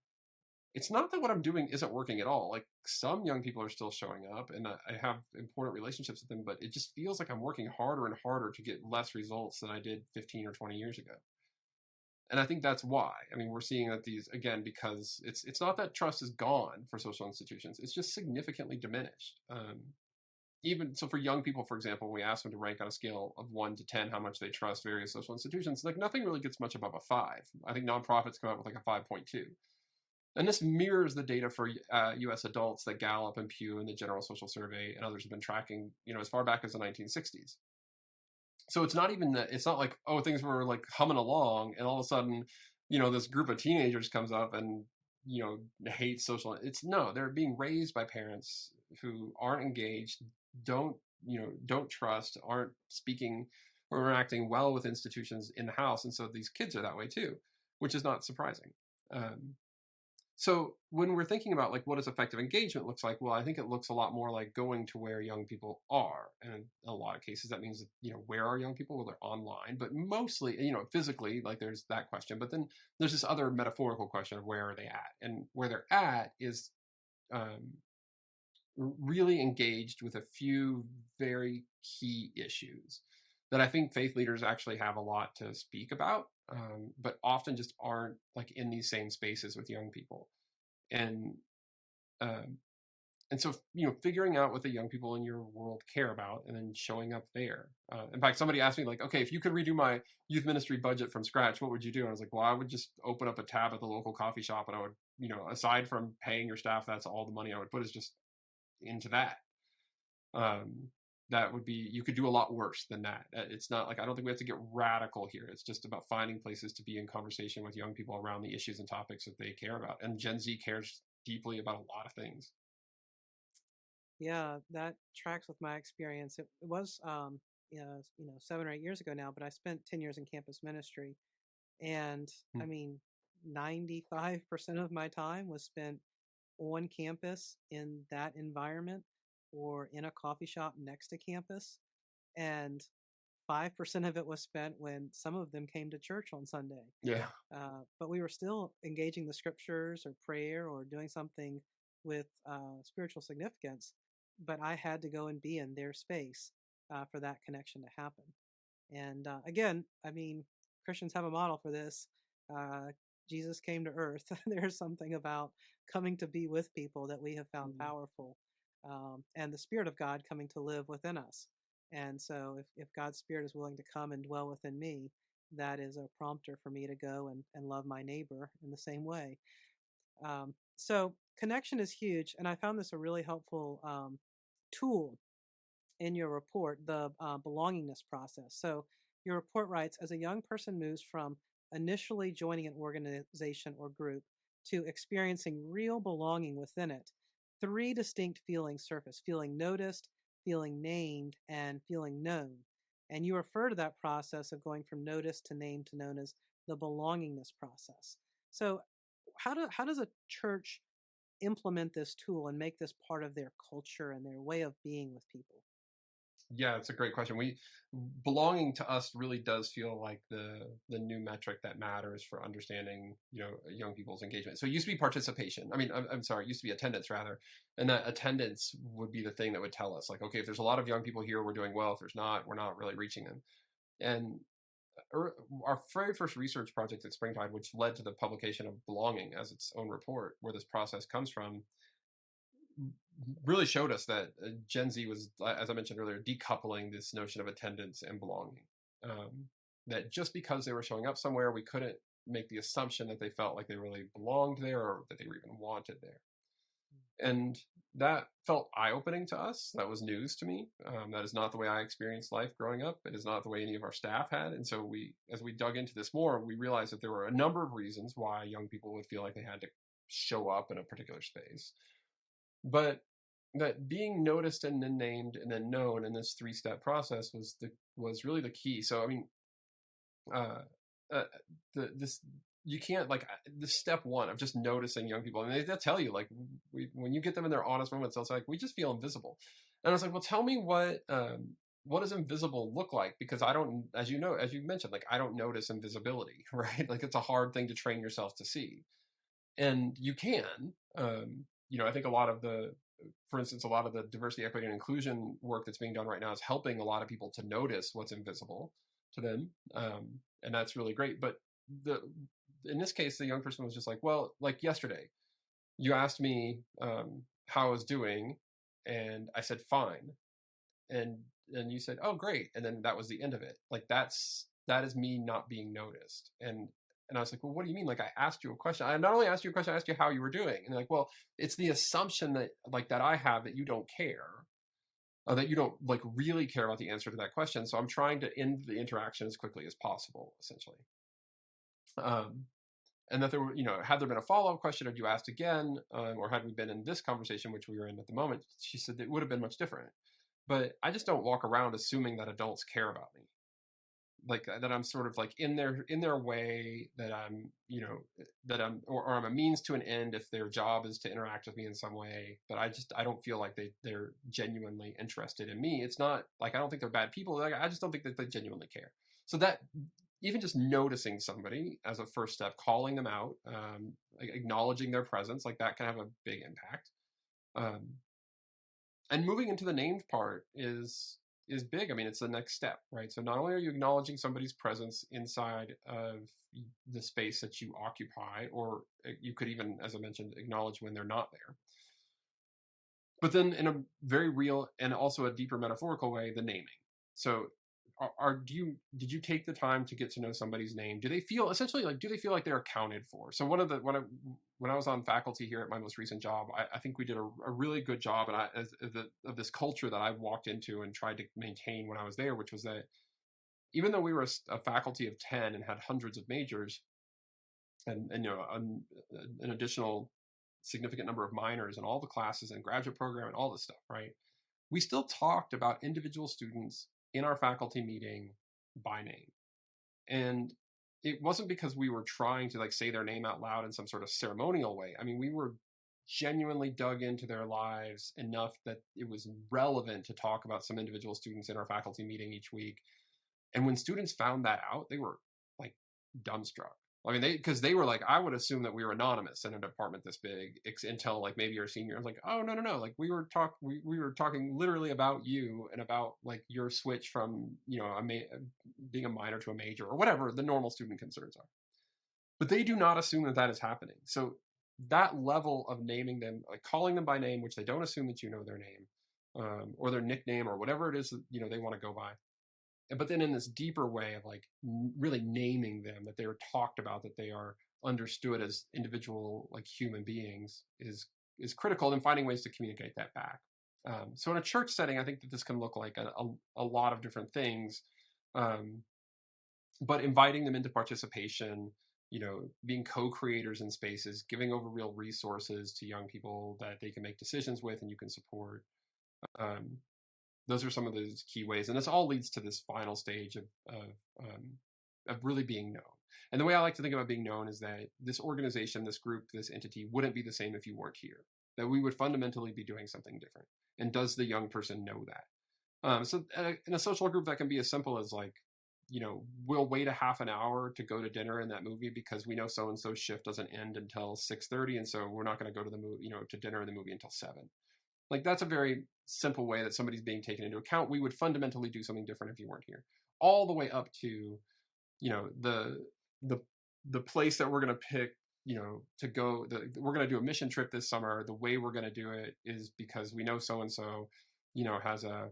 it's not that what I'm doing isn't working at all. Like some young people are still showing up and I have important relationships with them, but it just feels like I'm working harder and harder to get less results than I did 15 or 20 years ago. And I think that's why. I mean, we're seeing that these, again, because it's not that trust is gone for social institutions. It's just significantly diminished. Even so for young people, for example, when we ask them to rank on a scale of 1 to 10 how much they trust various social institutions, like nothing really gets much above a 5. I think nonprofits come out with like a 5.2. And this mirrors the data for U.S. adults that Gallup and Pew and the General Social Survey and others have been tracking, as far back as the 1960s. So it's not even that, it's not like, oh, things were like humming along and all of a sudden, this group of teenagers comes up and, hates social. No, they're being raised by parents who aren't engaged, don't trust, aren't speaking or interacting well with institutions in the house. And so these kids are that way too, which is not surprising. So when we're thinking about like what does effective engagement looks like, well, I think it looks a lot more like going to where young people are. And in a lot of cases, that means, where are young people? Well, they're online, but mostly, physically, like there's that question. But then there's this other metaphorical question of where are they at? And where they're at is really engaged with a few very key issues that I think faith leaders actually have a lot to speak about, but often just aren't like in these same spaces with young people. And um, and so, figuring out what the young people in your world care about and then showing up there. In fact, somebody asked me, like, okay, if you could redo my youth ministry budget from scratch, what would you do? And I was like, well, I would just open up a tab at the local coffee shop, and I would, aside from paying your staff, that's all the money I would put is just into that. Um, that would be, you could do a lot worse than that. It's not like, I don't think we have to get radical here. It's just about finding places to be in conversation with young people around the issues and topics that they care about. And Gen Z cares deeply about a lot of things. Yeah, that tracks with my experience. It was, 7 or 8 years ago now, but I spent 10 years in campus ministry. And Hmm. I mean, 95% of my time was spent on campus in that environment or in a coffee shop next to campus. And 5% of it was spent when some of them came to church on Sunday. Yeah. But we were still engaging the scriptures or prayer or doing something with spiritual significance. But I had to go and be in their space for that connection to happen. And again, I mean, Christians have a model for this. Uh, Jesus came to earth. There's something about coming to be with people that we have found Mm. powerful, and the Spirit of God coming to live within us. And so, if God's Spirit is willing to come and dwell within me, that is a prompter for me to go and love my neighbor in the same way. So, connection is huge. And I found this a really helpful tool in your report, the belongingness process. So your report writes, as a young person moves from initially joining an organization or group to experiencing real belonging within it, three distinct feelings surface: feeling noticed, feeling named, and feeling known. And you refer to that process of going from noticed to named to known as the belongingness process. So how does a church implement this tool and make this part of their culture and their way of being with people? Yeah, it's a great question. We Belonging to us really does feel like the new metric that matters for understanding, young people's engagement. So it used to be participation. I mean, I'm sorry, it used to be attendance rather, and that attendance would be the thing that would tell us, like, okay, if there's a lot of young people here, we're doing well. If there's not, we're not really reaching them. And our very first research project at Springtide, which led to the publication of Belonging as its own report, where this process comes from, really showed us that Gen Z was, as I mentioned earlier, decoupling this notion of attendance and belonging. Um, that just because they were showing up somewhere, we couldn't make the assumption that they felt like they really belonged there or that they were even wanted there. And that felt eye-opening to us. That was news to me. That is not the way I experienced life growing up. It is not the way any of our staff had. And so as we dug into this more, we realized that there were a number of reasons why young people would feel like they had to show up in a particular space. But that being noticed and then named and then known in this three-step process was really the key. So I mean, uh, uh, this you can't, like, the step one of just noticing young people, and they'll tell you, like, when you get them in their honest moments, they'll say, like, we just feel invisible. And I was like, well, tell me what does invisible look like? Because I don't, as you know, as you mentioned, like, I don't notice invisibility, right? Like, it's a hard thing to train yourself to see, and you can. I think for instance, a lot of the diversity, equity, and inclusion work that's being done right now is helping a lot of people to notice what's invisible to them, and that's really great. But the in this case, the young person was just like, well, like yesterday, you asked me how I was doing, and I said fine, and you said, oh, great, and then that was the end of it. Like, that is me not being noticed. And I was like, well, what do you mean? Like, I asked you a question. I not only asked you a question, I asked you how you were doing. And they're like, well, it's the assumption that I have that you don't care, or that you don't, like, really care about the answer to that question. So I'm trying to end the interaction as quickly as possible, essentially. Um, and that there were, had there been a follow-up question, had you asked again, or had we been in this conversation, which we were in at the moment, she said it would have been much different. But I just don't walk around assuming that adults care about me, like that I'm sort of like in their way, that I'm, that or I'm a means to an end if their job is to interact with me in some way. But I don't feel like they're genuinely interested in me. It's not like I don't think they're bad people. Like, I just don't think that they genuinely care. So that, even just noticing somebody as a first step, calling them out, like acknowledging their presence, like that can have a big impact. Um, And moving into the named part is big. I mean, it's the next step, right? So not only are you acknowledging somebody's presence inside of the space that you occupy, or you could even, as I mentioned, acknowledge when they're not there, but then in a very real and also a deeper metaphorical way, the naming. So did you take the time to get to know somebody's name? Do they feel essentially like, do they feel like they're accounted for? So when I was on faculty here at my most recent job, I think we did a really good job, and of this culture that I walked into and tried to maintain when I was there, which was that even though we were a faculty of 10 and had hundreds of majors, and an additional significant number of minors and all the classes and graduate program and all this stuff, right? We still talked about individual students in our faculty meeting by name. And it wasn't because we were trying to like say their name out loud in some sort of ceremonial way. I mean, we were genuinely dug into their lives enough that it was relevant to talk about some individual students in our faculty meeting each week. And when students found that out, they were like dumbstruck. I mean, because they were like, I would assume that we were anonymous in a department this big until like maybe your senior. I was like, oh no, like we were talking literally about you and about like your switch from being a minor to a major or whatever the normal student concerns are. But they do not assume that that is happening. So that level of naming them, like calling them by name, which they don't assume that you know their name, or their nickname or whatever it is that they want to go by, but then in this deeper way of like really naming them, that they are talked about, that they are understood as individual like human beings, is critical in finding ways to communicate that back. So in a church setting, I think that this can look like a lot of different things, but inviting them into participation, being co-creators in spaces, giving over real resources to young people that they can make decisions with and you can support. Those are some of those key ways, and this all leads to this final stage of really being known. And the way I like to think about being known is that this organization, this group, this entity wouldn't be the same if you weren't here. That we would fundamentally be doing something different. And does the young person know that? So in a social group, that can be as simple as like, we'll wait a half an hour to go to dinner in that movie because we know so and so's shift doesn't end until 6:30, and so we're not going to go to the movie, to dinner in the movie until 7. Like that's a very simple way that somebody's being taken into account. We would fundamentally do something different if you weren't here. All the way up to, the place that we're going to pick, to go. We're going to do a mission trip this summer. The way we're going to do it is because we know so and so, has a,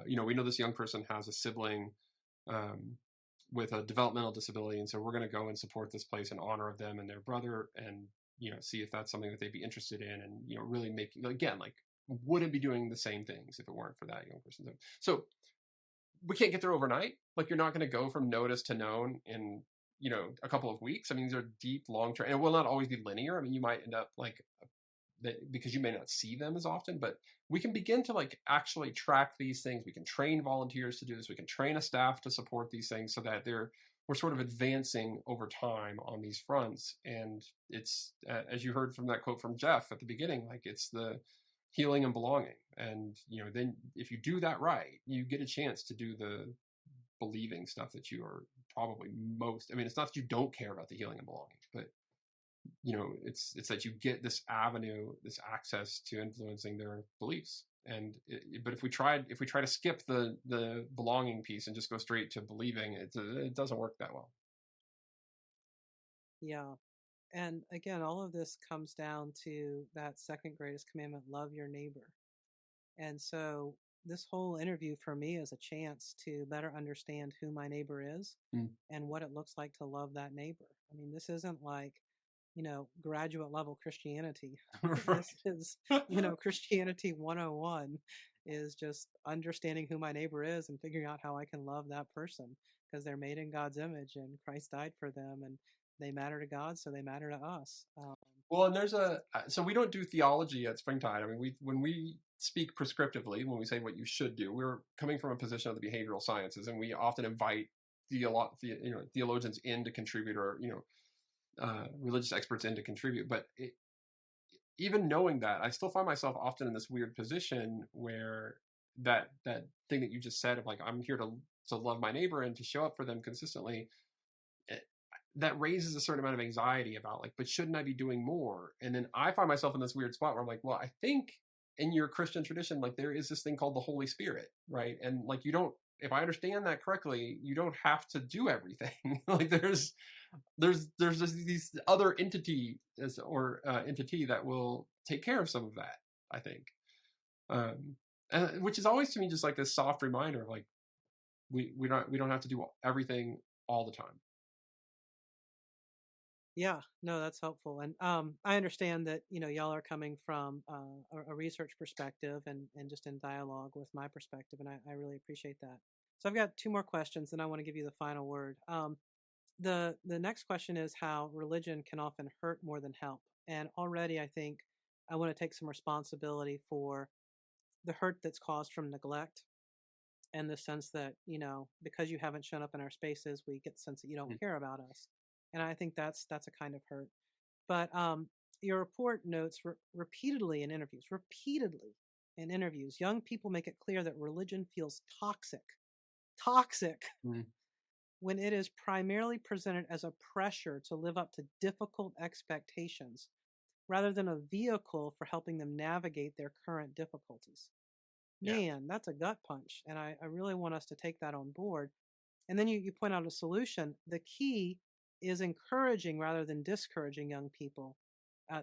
we know this young person has a sibling with a developmental disability, and so we're going to go and support this place in honor of them and their brother, and see if that's something that they'd be interested in, and really make, again, like, wouldn't be doing the same things if it weren't for that young person. So we can't get there overnight. Like, you're not going to go from notice to known in a couple of weeks. I mean, these are deep, long term, and it will not always be linear. I mean, you might end up like because you may not see them as often, but we can begin to like actually track these things. We can train volunteers to do this. We can train a staff to support these things so that we're sort of advancing over time on these fronts. And it's, as you heard from that quote from Jeff at the beginning, like it's the healing and belonging. And, then if you do that right, you get a chance to do the believing stuff that you are probably most, I mean, it's not that you don't care about the healing and belonging, but it's that you get this avenue, this access to influencing their beliefs. And but if we try to skip the belonging piece and just go straight to believing, it doesn't work that well. Yeah. And again, all of this comes down to that second greatest commandment, love your neighbor. And so this whole interview for me is a chance to better understand who my neighbor is and what it looks like to love that neighbor. I mean, this isn't like, graduate level Christianity. This is, Christianity 101 is just understanding who my neighbor is and figuring out how I can love that person because they're made in God's image and Christ died for them and they matter to God, so they matter to us. Well, and so we don't do theology at Springtide. I mean, when we speak prescriptively, when we say what you should do, we're coming from a position of the behavioral sciences, and we often invite theologians in to contribute, or religious experts in to contribute. But even knowing that, I still find myself often in this weird position where that thing that you just said of like, I'm here to love my neighbor and to show up for them consistently, that raises a certain amount of anxiety about like, but shouldn't I be doing more? And then I find myself in this weird spot where I'm like, well, I think in your Christian tradition, like there is this thing called the Holy Spirit, right? And like you don't, if I understand that correctly, you don't have to do everything. Like there's these other entity that will take care of some of that, I think. And which is always to me just like this soft reminder of like we don't have to do everything all the time. Yeah, no, that's helpful. And I understand that, y'all are coming from a research perspective and just in dialogue with my perspective. And I really appreciate that. So I've got two more questions, and I want to give you the final word. The next question is how religion can often hurt more than help. And already I think I want to take some responsibility for the hurt that's caused from neglect, and the sense that, because you haven't shown up in our spaces, we get the sense that you don't Mm. care about us. And I think that's a kind of hurt. But your report notes repeatedly in interviews, young people make it clear that religion feels toxic Mm. when it is primarily presented as a pressure to live up to difficult expectations rather than a vehicle for helping them navigate their current difficulties. Yeah. Man, that's a gut punch. And I really want us to take that on board. And then you point out a solution. The key is encouraging rather than discouraging young people.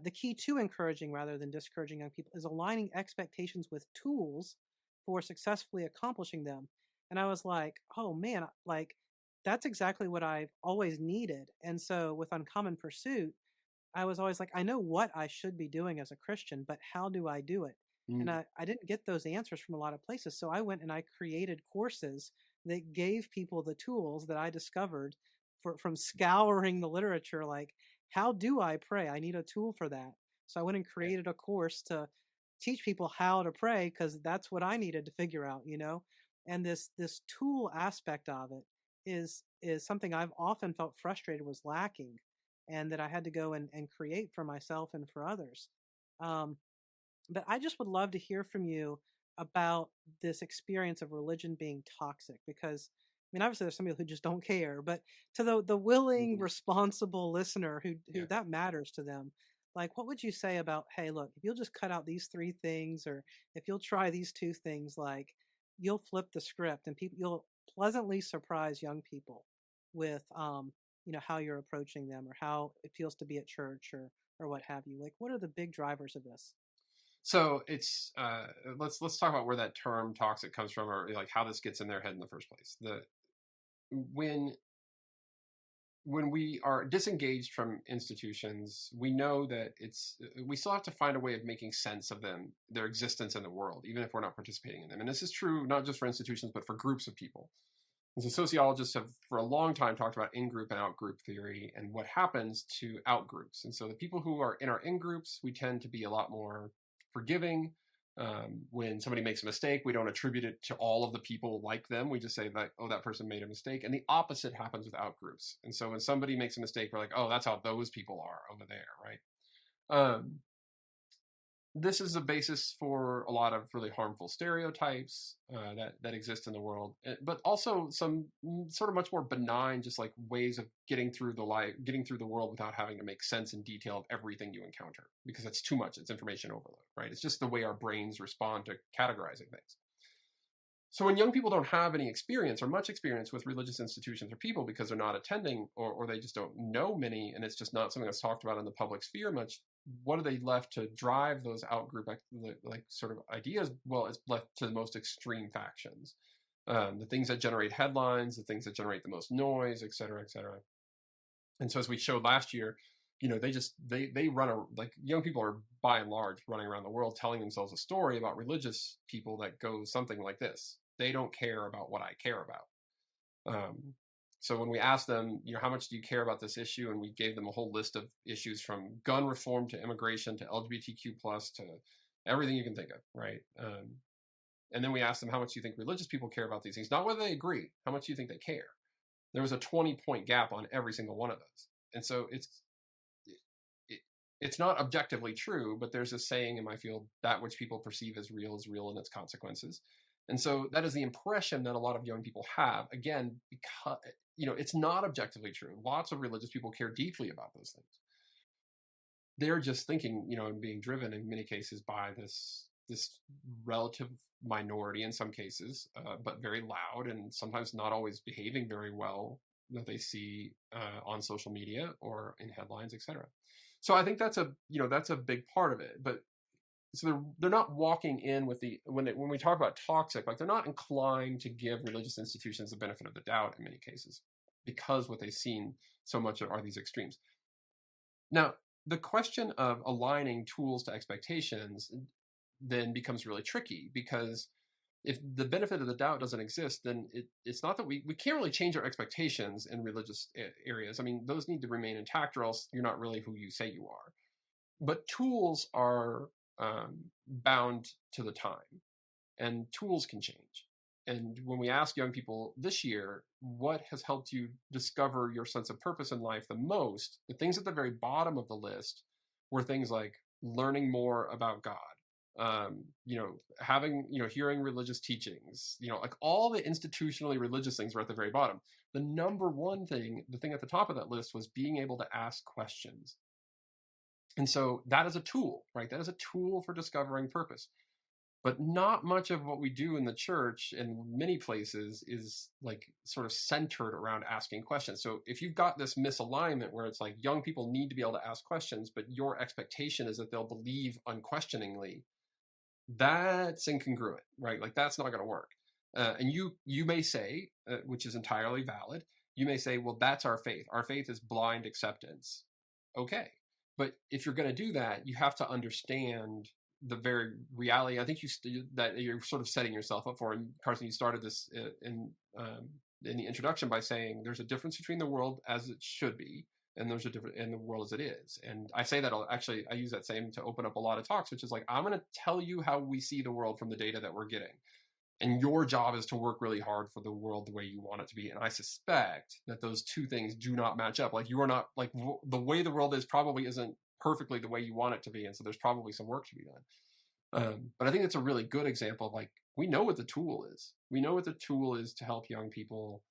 The key to encouraging rather than discouraging young people is aligning expectations with tools for successfully accomplishing them. And I was like, oh man, like that's exactly what I've always needed. And so with Uncommon Pursuit, I was always like, I know what I should be doing as a Christian, but how do I do it? And Mm. I didn't get those answers from a lot of places. So I went and I created courses that gave people the tools that I discovered from scouring the literature. Like, how do I pray? I need a tool for that. So I went and Yeah. created a course to teach people how to pray because that's what I needed to figure out. And this tool aspect of it is something I've often felt frustrated was lacking, and that I had to go and create for myself and for others. Um, but I just would love to hear from you about this experience of religion being toxic, because I mean, obviously there's some people who just don't care, but to the willing, Mhm. responsible listener who Yeah. that matters to them, like what would you say about, hey, look, if you'll just cut out these three things, or if you'll try these two things, like you'll flip the script and people you'll pleasantly surprise young people with how you're approaching them or how it feels to be at church or what have you. Like, what are the big drivers of this? So it's let's talk about where that term toxic comes from, or like how this gets in their head in the first place. The when when we are disengaged from institutions, we know that we still have to find a way of making sense of them, their existence in the world, even if we're not participating in them. And this is true not just for institutions, but for groups of people. And so sociologists have for a long time talked about in-group and out-group theory and what happens to out-groups. And so the people who are in our in-groups, we tend to be a lot more forgiving. When somebody makes a mistake, we don't attribute it to all of the people like them. We just say that, oh, that person made a mistake. And the opposite happens with out-groups. And so when somebody makes a mistake, we're like, oh, that's how those people are over there, right? This is a basis for a lot of really harmful stereotypes that exist in the world, but also some sort of much more benign, just like ways of getting through the world without having to make sense in detail of everything you encounter, because that's too much. It's information overload, right? It's just the way our brains respond to categorizing things. So when young people don't have any experience or much experience with religious institutions or people because they're not attending, or they just don't know many, and it's just not something that's talked about in the public sphere much, what are they left to drive those outgroup like sort of ideas? Well, it's left to the most extreme factions, the things that generate headlines, the things that generate the most noise, et cetera, et cetera. And so as we showed last year, they run like young people are by and large running around the world telling themselves a story about religious people that goes something like this: they don't care about what I care about. So when we asked them, how much do you care about this issue, and we gave them a whole list of issues from gun reform to immigration to LGBTQ plus to everything you can think of, right? And then we asked them, how much do you think religious people care about these things? Not whether they agree, how much do you think they care? There was a 20-point gap on every single one of those. And so it, it's not objectively true, but there's a saying in my field: that which people perceive as real is real in its consequences. And so that is the impression that a lot of young people have, again, because it's not objectively true. Lots of religious people care deeply about those things. They're just thinking, and being driven in many cases by this this relative minority in some cases, but very loud and sometimes not always behaving very well, that they see on social media or in headlines, etc. So I think that's a big part of it. But so they're not walking in with the when we talk about toxic, like they're not inclined to give religious institutions the benefit of the doubt in many cases, because what they've seen so much are these extremes. Now, the question of aligning tools to expectations then becomes really tricky, because if the benefit of the doubt doesn't exist, then it's not that we can't really change our expectations in religious areas. I mean, those need to remain intact, or else you're not really who you say you are. But tools are bound to the time, and tools can change. And when we ask young people this year, what has helped you discover your sense of purpose in life the most, the things at the very bottom of the list were things like learning more about God, having, hearing religious teachings, like all the institutionally religious things were at the very bottom. The number one thing, the thing at the top of that list, was being able to ask questions. And so that is a tool, right? That is a tool for discovering purpose. But not much of what we do in the church in many places is like sort of centered around asking questions. So if you've got this misalignment where it's like young people need to be able to ask questions, but your expectation is that they'll believe unquestioningly, that's incongruent, right? Like that's not going to work. And you may say, which is entirely valid, you may say, well, that's our faith. Our faith is blind acceptance. Okay. But if you're going to do that, you have to understand the very reality. I think that you're sort of setting yourself up for. And Carson, you started this in the introduction by saying there's a difference between the world as it should be, and there's a different in the world as it is. And I say that I use that same to open up a lot of talks, which is like, I'm going to tell you how we see the world from the data that we're getting. And your job is to work really hard for the world the way you want it to be. And I suspect that those two things do not match up. Like you are not, like the way the world is probably isn't perfectly the way you want it to be. And so there's probably some work to be done. But I think it's a really good example of like, we know what the tool is. We know what the tool is to help young people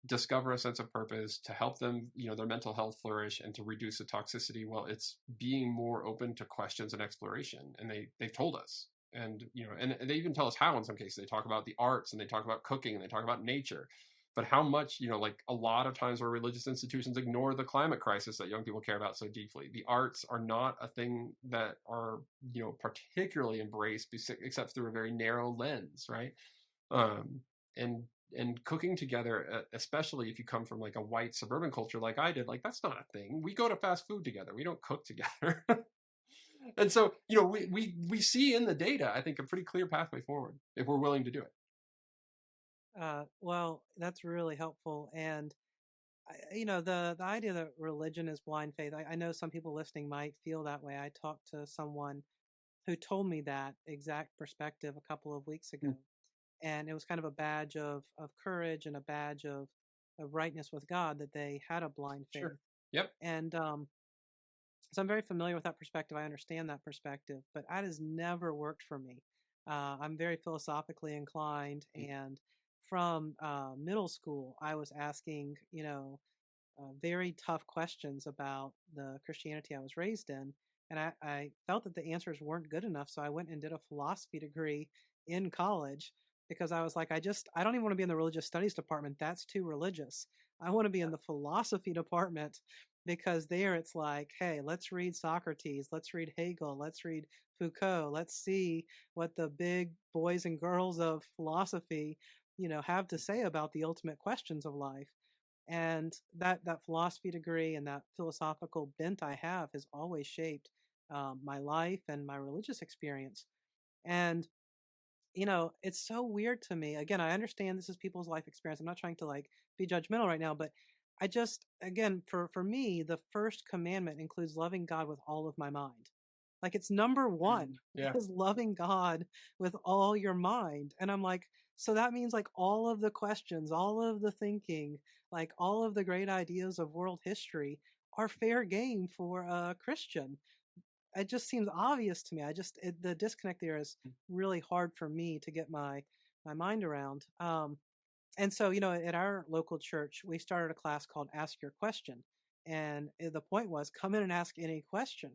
discover a sense of purpose, to help them, their mental health flourish, and to reduce the toxicity. Well, it's being more open to questions and exploration. And they've told us. And and they even tell us how. In some cases, they talk about the arts, and they talk about cooking, and they talk about nature. But how much, like a lot of times where religious institutions ignore the climate crisis that young people care about so deeply. The arts are not a thing that are, particularly embraced except through a very narrow lens, right? And cooking together, especially if you come from like a white suburban culture like I did, like that's not a thing. We go to fast food together. We don't cook together. And so, we see in the data, I think, a pretty clear pathway forward if we're willing to do it. Well, that's really helpful. And the idea that religion is blind faith. I know some people listening might feel that way. I talked to someone who told me that exact perspective a couple of weeks ago, and it was kind of a badge of courage and a badge of rightness with God that they had a blind faith. Sure. Yep. And so I'm very familiar with that perspective. I understand that perspective, but that has never worked for me. I'm very philosophically inclined, and from middle school, I was asking, very tough questions about the Christianity I was raised in, and I felt that the answers weren't good enough, so I went and did a philosophy degree in college because I was like, I don't even want to be in the religious studies department. That's too religious. I want to be in the philosophy department because there it's like, hey, let's read Socrates, let's read Hegel, let's read Foucault, let's see what the big boys and girls of philosophy, have to say about the ultimate questions of life. And that philosophy degree and that philosophical bent I have has always shaped my life and my religious experience. And it's so weird to me. Again, I understand this is people's life experience. I'm not trying to like be judgmental right now, but I just, again, for me, the first commandment includes loving God with all of my mind. Like it's number one Yeah. is loving God with all your mind. And I'm like, so that means like all of the questions, all of the thinking, like all of the great ideas of world history are fair game for a Christian. It just seems obvious to me. The disconnect there is really hard for me to get my mind around. And so, at our local church, we started a class called Ask Your Question. And the point was come in and ask any question.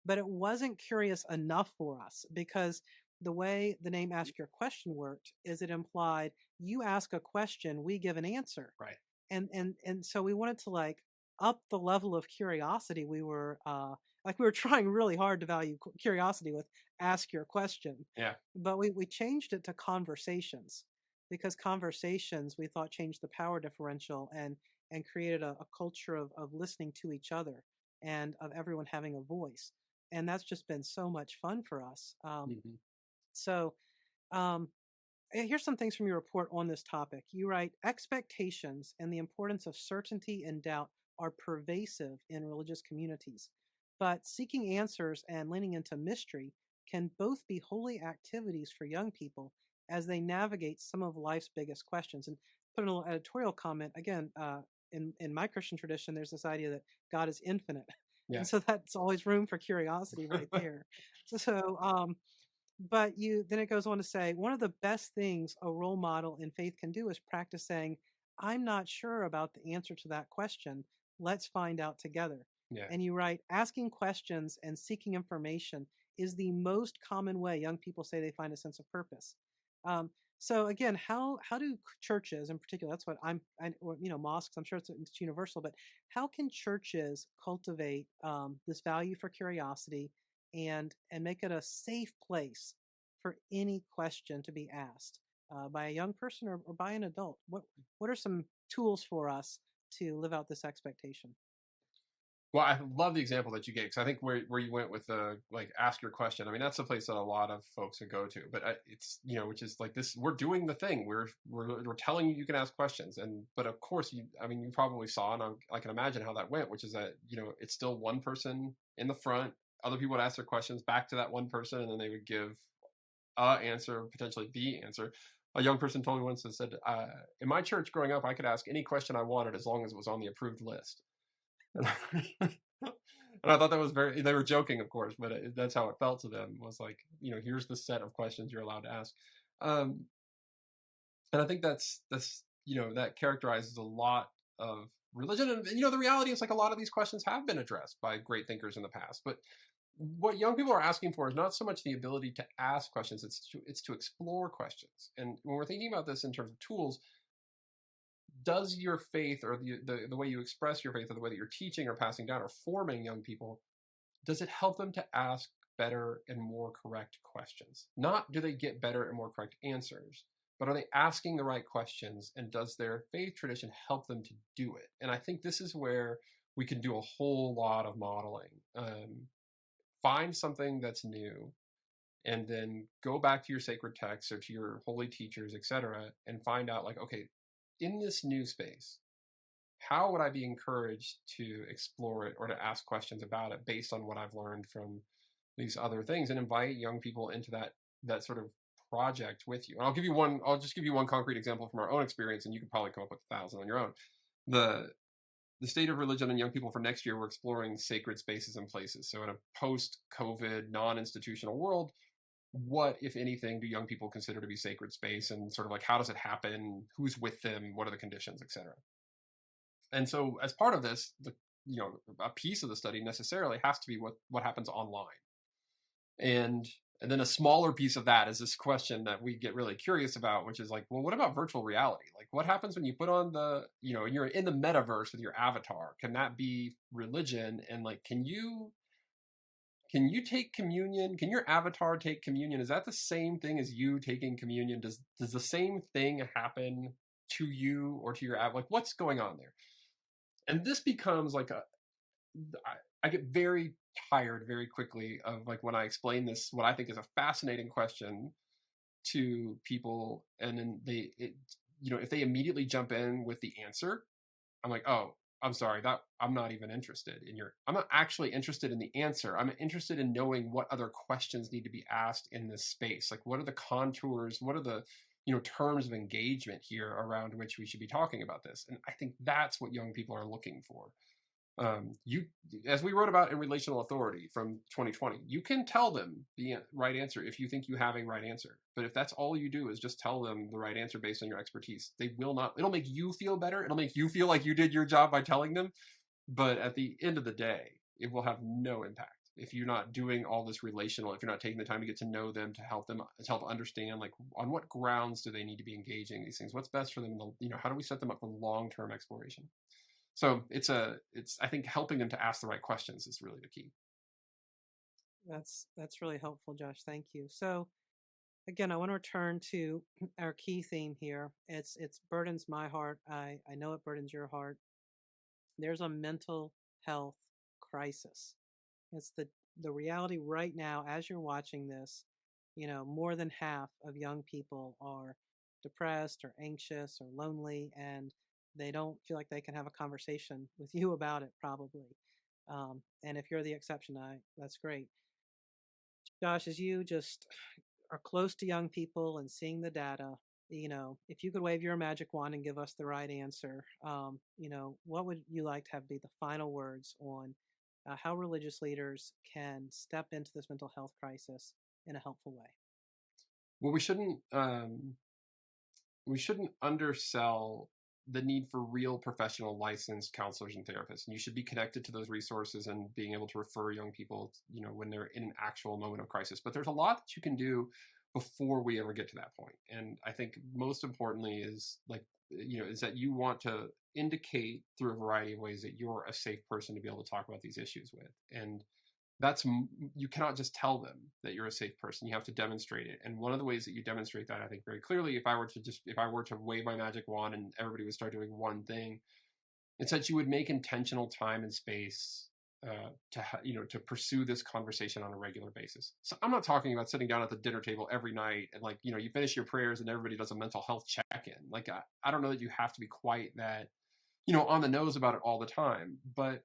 But it wasn't curious enough for us because the way the name Ask Your Question worked is it implied you ask a question, we give an answer. Right. And so we wanted to like up the level of curiosity. We were trying really hard to value curiosity with Ask Your Question, Yeah. but we changed it to conversations because conversations we thought changed the power differential and created a culture of listening to each other and of everyone having a voice. And that's just been so much fun for us. Hmm. So um, Here's some things from your report on this topic. You write expectations and the importance of certainty and doubt are pervasive in religious communities, but seeking answers and leaning into mystery can both be holy activities for young people as they navigate some of life's biggest questions. And put in a little editorial comment again. In my Christian tradition, there's this idea that God is infinite, Yeah. and so that's always room for curiosity right there. So, but then it goes on to say, one of the best things a role model in faith can do is practice saying, I'm not sure about the answer to that question. Let's find out together. Yeah. And you write, asking questions and seeking information is the most common way young people say they find a sense of purpose. Um, so again, how do churches in particular, that's what or, mosques, I'm sure it's universal, but how can churches cultivate this value for curiosity and make it a safe place for any question to be asked by a young person or by an adult? What are some tools for us to live out this expectation? Well, I love the example that you gave because I think where you went with the like ask your question. I mean, that's the place that a lot of folks would go to. But it's which is like this. We're doing the thing. We're telling you you can ask questions, but of course you probably saw, and I can imagine how that went, which is that it's still one person in the front. Other people would ask their questions back to that one person, and then they would give a answer, potentially the answer. A young person told me once that said, "In my church growing up, I could ask any question I wanted as long as it was on the approved list." And I thought that was they were joking, of course, but that's how it felt to them was like, here's the set of questions you're allowed to ask. Um, and I think that characterizes a lot of religion. And, the reality is like a lot of these questions have been addressed by great thinkers in the past, but what young people are asking for is not so much the ability to ask questions, it's to explore questions. And when we're thinking about this in terms of tools, does your faith or the way you express your faith or the way that you're teaching or passing down or forming young people, does it help them to ask better and more correct questions? Not do they get better and more correct answers, but are they asking the right questions, and does their faith tradition help them to do it? And I think this is where we can do a whole lot of modeling. Find something that's new and then go back to your sacred texts or to your holy teachers, etc., and find out like, okay, in this new space, how would I be encouraged to explore it or to ask questions about it based on what I've learned from these other things, and invite young people into that sort of project with you. And I'll just give you one concrete example from our own experience, and you could probably come up with 1,000 on your own. The state of religion and young people for next year, we're exploring sacred spaces and places. So in a post-COVID, non-institutional world, what, if anything, do young people consider to be sacred space, and sort of like how does it happen, who's with them, what are the conditions, etc. And so as part of this, a piece of the study necessarily has to be what happens online. And then a smaller piece of that is this question that we get really curious about, which is like, well, what about virtual reality? Like, what happens when you put on you're in the metaverse with your avatar? Can that be religion? And like, can you take communion? Can your avatar take communion? Is that the same thing as you taking communion? Does the same thing happen to you or to your like, what's going on there? And this becomes like I get very tired very quickly of like when I explain this, what I think is a fascinating question to people, and then if they immediately jump in with the answer, I'm like, oh, I'm sorry, that I'm not even interested in I'm not actually interested in the answer. I'm interested in knowing what other questions need to be asked in this space. Like, what are the contours? What are the terms of engagement here around which we should be talking about this? And I think that's what young people are looking for. As we wrote about in Relational Authority from 2020, you can tell them the right answer if you think you have a right answer. But if that's all you do is just tell them the right answer based on your expertise, they will not. It'll make you feel better. It'll make you feel like you did your job by telling them. But at the end of the day, it will have no impact. if you're not doing all this relational, if you're not taking the time to get to know them, to help understand, like, on what grounds do they need to be engaging these things, what's best for them, how do we set them up for long-term exploration? So it's I think helping them to ask the right questions is really the key. That's really helpful, Josh. Thank you. So again, I want to return to our key theme here. It's burdens my heart. I know it burdens your heart. There's a mental health crisis. It's the reality right now as you're watching this. More than half of young people are depressed or anxious or lonely, and they don't feel like they can have a conversation with you about it, probably. And if you're the exception, that's great. Josh, as you just are close to young people and seeing the data, if you could wave your magic wand and give us the right answer, what would you like to have be the final words on how religious leaders can step into this mental health crisis in a helpful way? Well, we shouldn't undersell the need for real professional licensed counselors and therapists. And you should be connected to those resources and being able to refer young people, when they're in an actual moment of crisis. But there's a lot that you can do before we ever get to that point. And I think most importantly is is that you want to indicate through a variety of ways that you're a safe person to be able to talk about these issues with. And that's you cannot just tell them that you're a safe person. You have to demonstrate it. And one of the ways that you demonstrate that, I think, very clearly, if I were to wave my magic wand and everybody would start doing one thing, it's that you would make intentional time and space to pursue this conversation on a regular basis. So I'm not talking about sitting down at the dinner table every night and you finish your prayers and everybody does a mental health check-in. I don't know that you have to be quite that on the nose about it all the time, but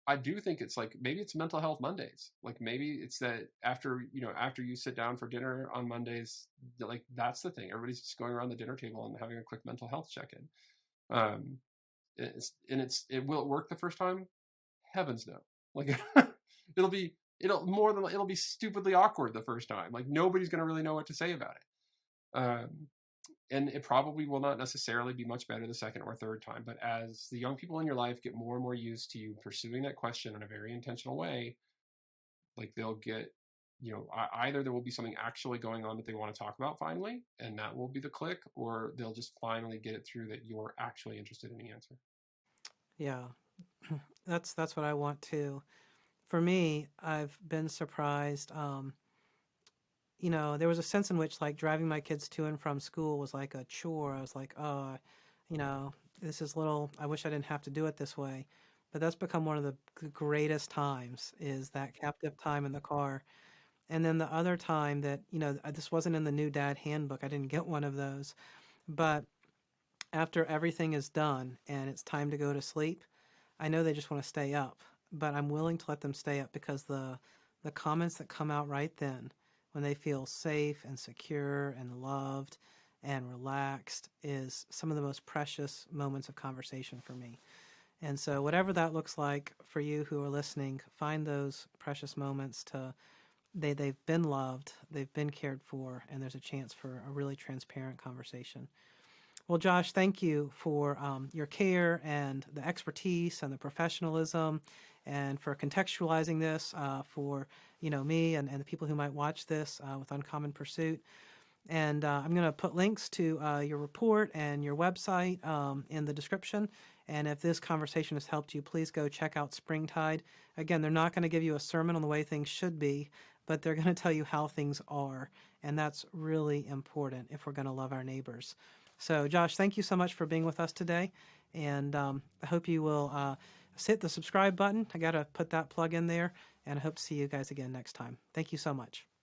I do think it's maybe it's mental health Mondays. Maybe it's that after you sit down for dinner on Mondays, that's the thing. Everybody's just going around the dinner table and having a quick mental health check-in. Will it work the first time? Heavens no. Like it'll be stupidly awkward the first time. Nobody's going to really know what to say about it. And it probably will not necessarily be much better the second or third time. But as the young people in your life get more and more used to you pursuing that question in a very intentional way, they'll get, either there will be something actually going on that they want to talk about finally, and that will be the click, or they'll just finally get it through that you're actually interested in the answer. Yeah, that's what I want to. For me, I've been surprised. There was a sense in which driving my kids to and from school was like a chore. I was like, oh, you know, this is little, I wish I didn't have to do it this way. But that's become one of the greatest times is that captive time in the car. And then the other time that, this wasn't in the new dad handbook. I didn't get one of those. But after everything is done and it's time to go to sleep, I know they just want to stay up, but I'm willing to let them stay up because the comments that come out right then, when they feel safe and secure and loved and relaxed, is some of the most precious moments of conversation for me. And so, whatever that looks like for you who are listening, find those precious moments to they've been loved, they've been cared for, and there's a chance for a really transparent conversation. Well, Josh, thank you for your care and the expertise and the professionalism, and for contextualizing this for me and the people who might watch this with Uncommon Pursuit. And I'm going to put links to your report and your website in the description. And if this conversation has helped you, please go check out Springtide. Again, they're not going to give you a sermon on the way things should be, but they're going to tell you how things are. And that's really important if we're going to love our neighbors. So, Josh, thank you so much for being with us today. And I hope you will hit the subscribe button. I got to put that plug in there. And I hope to see you guys again next time. Thank you so much.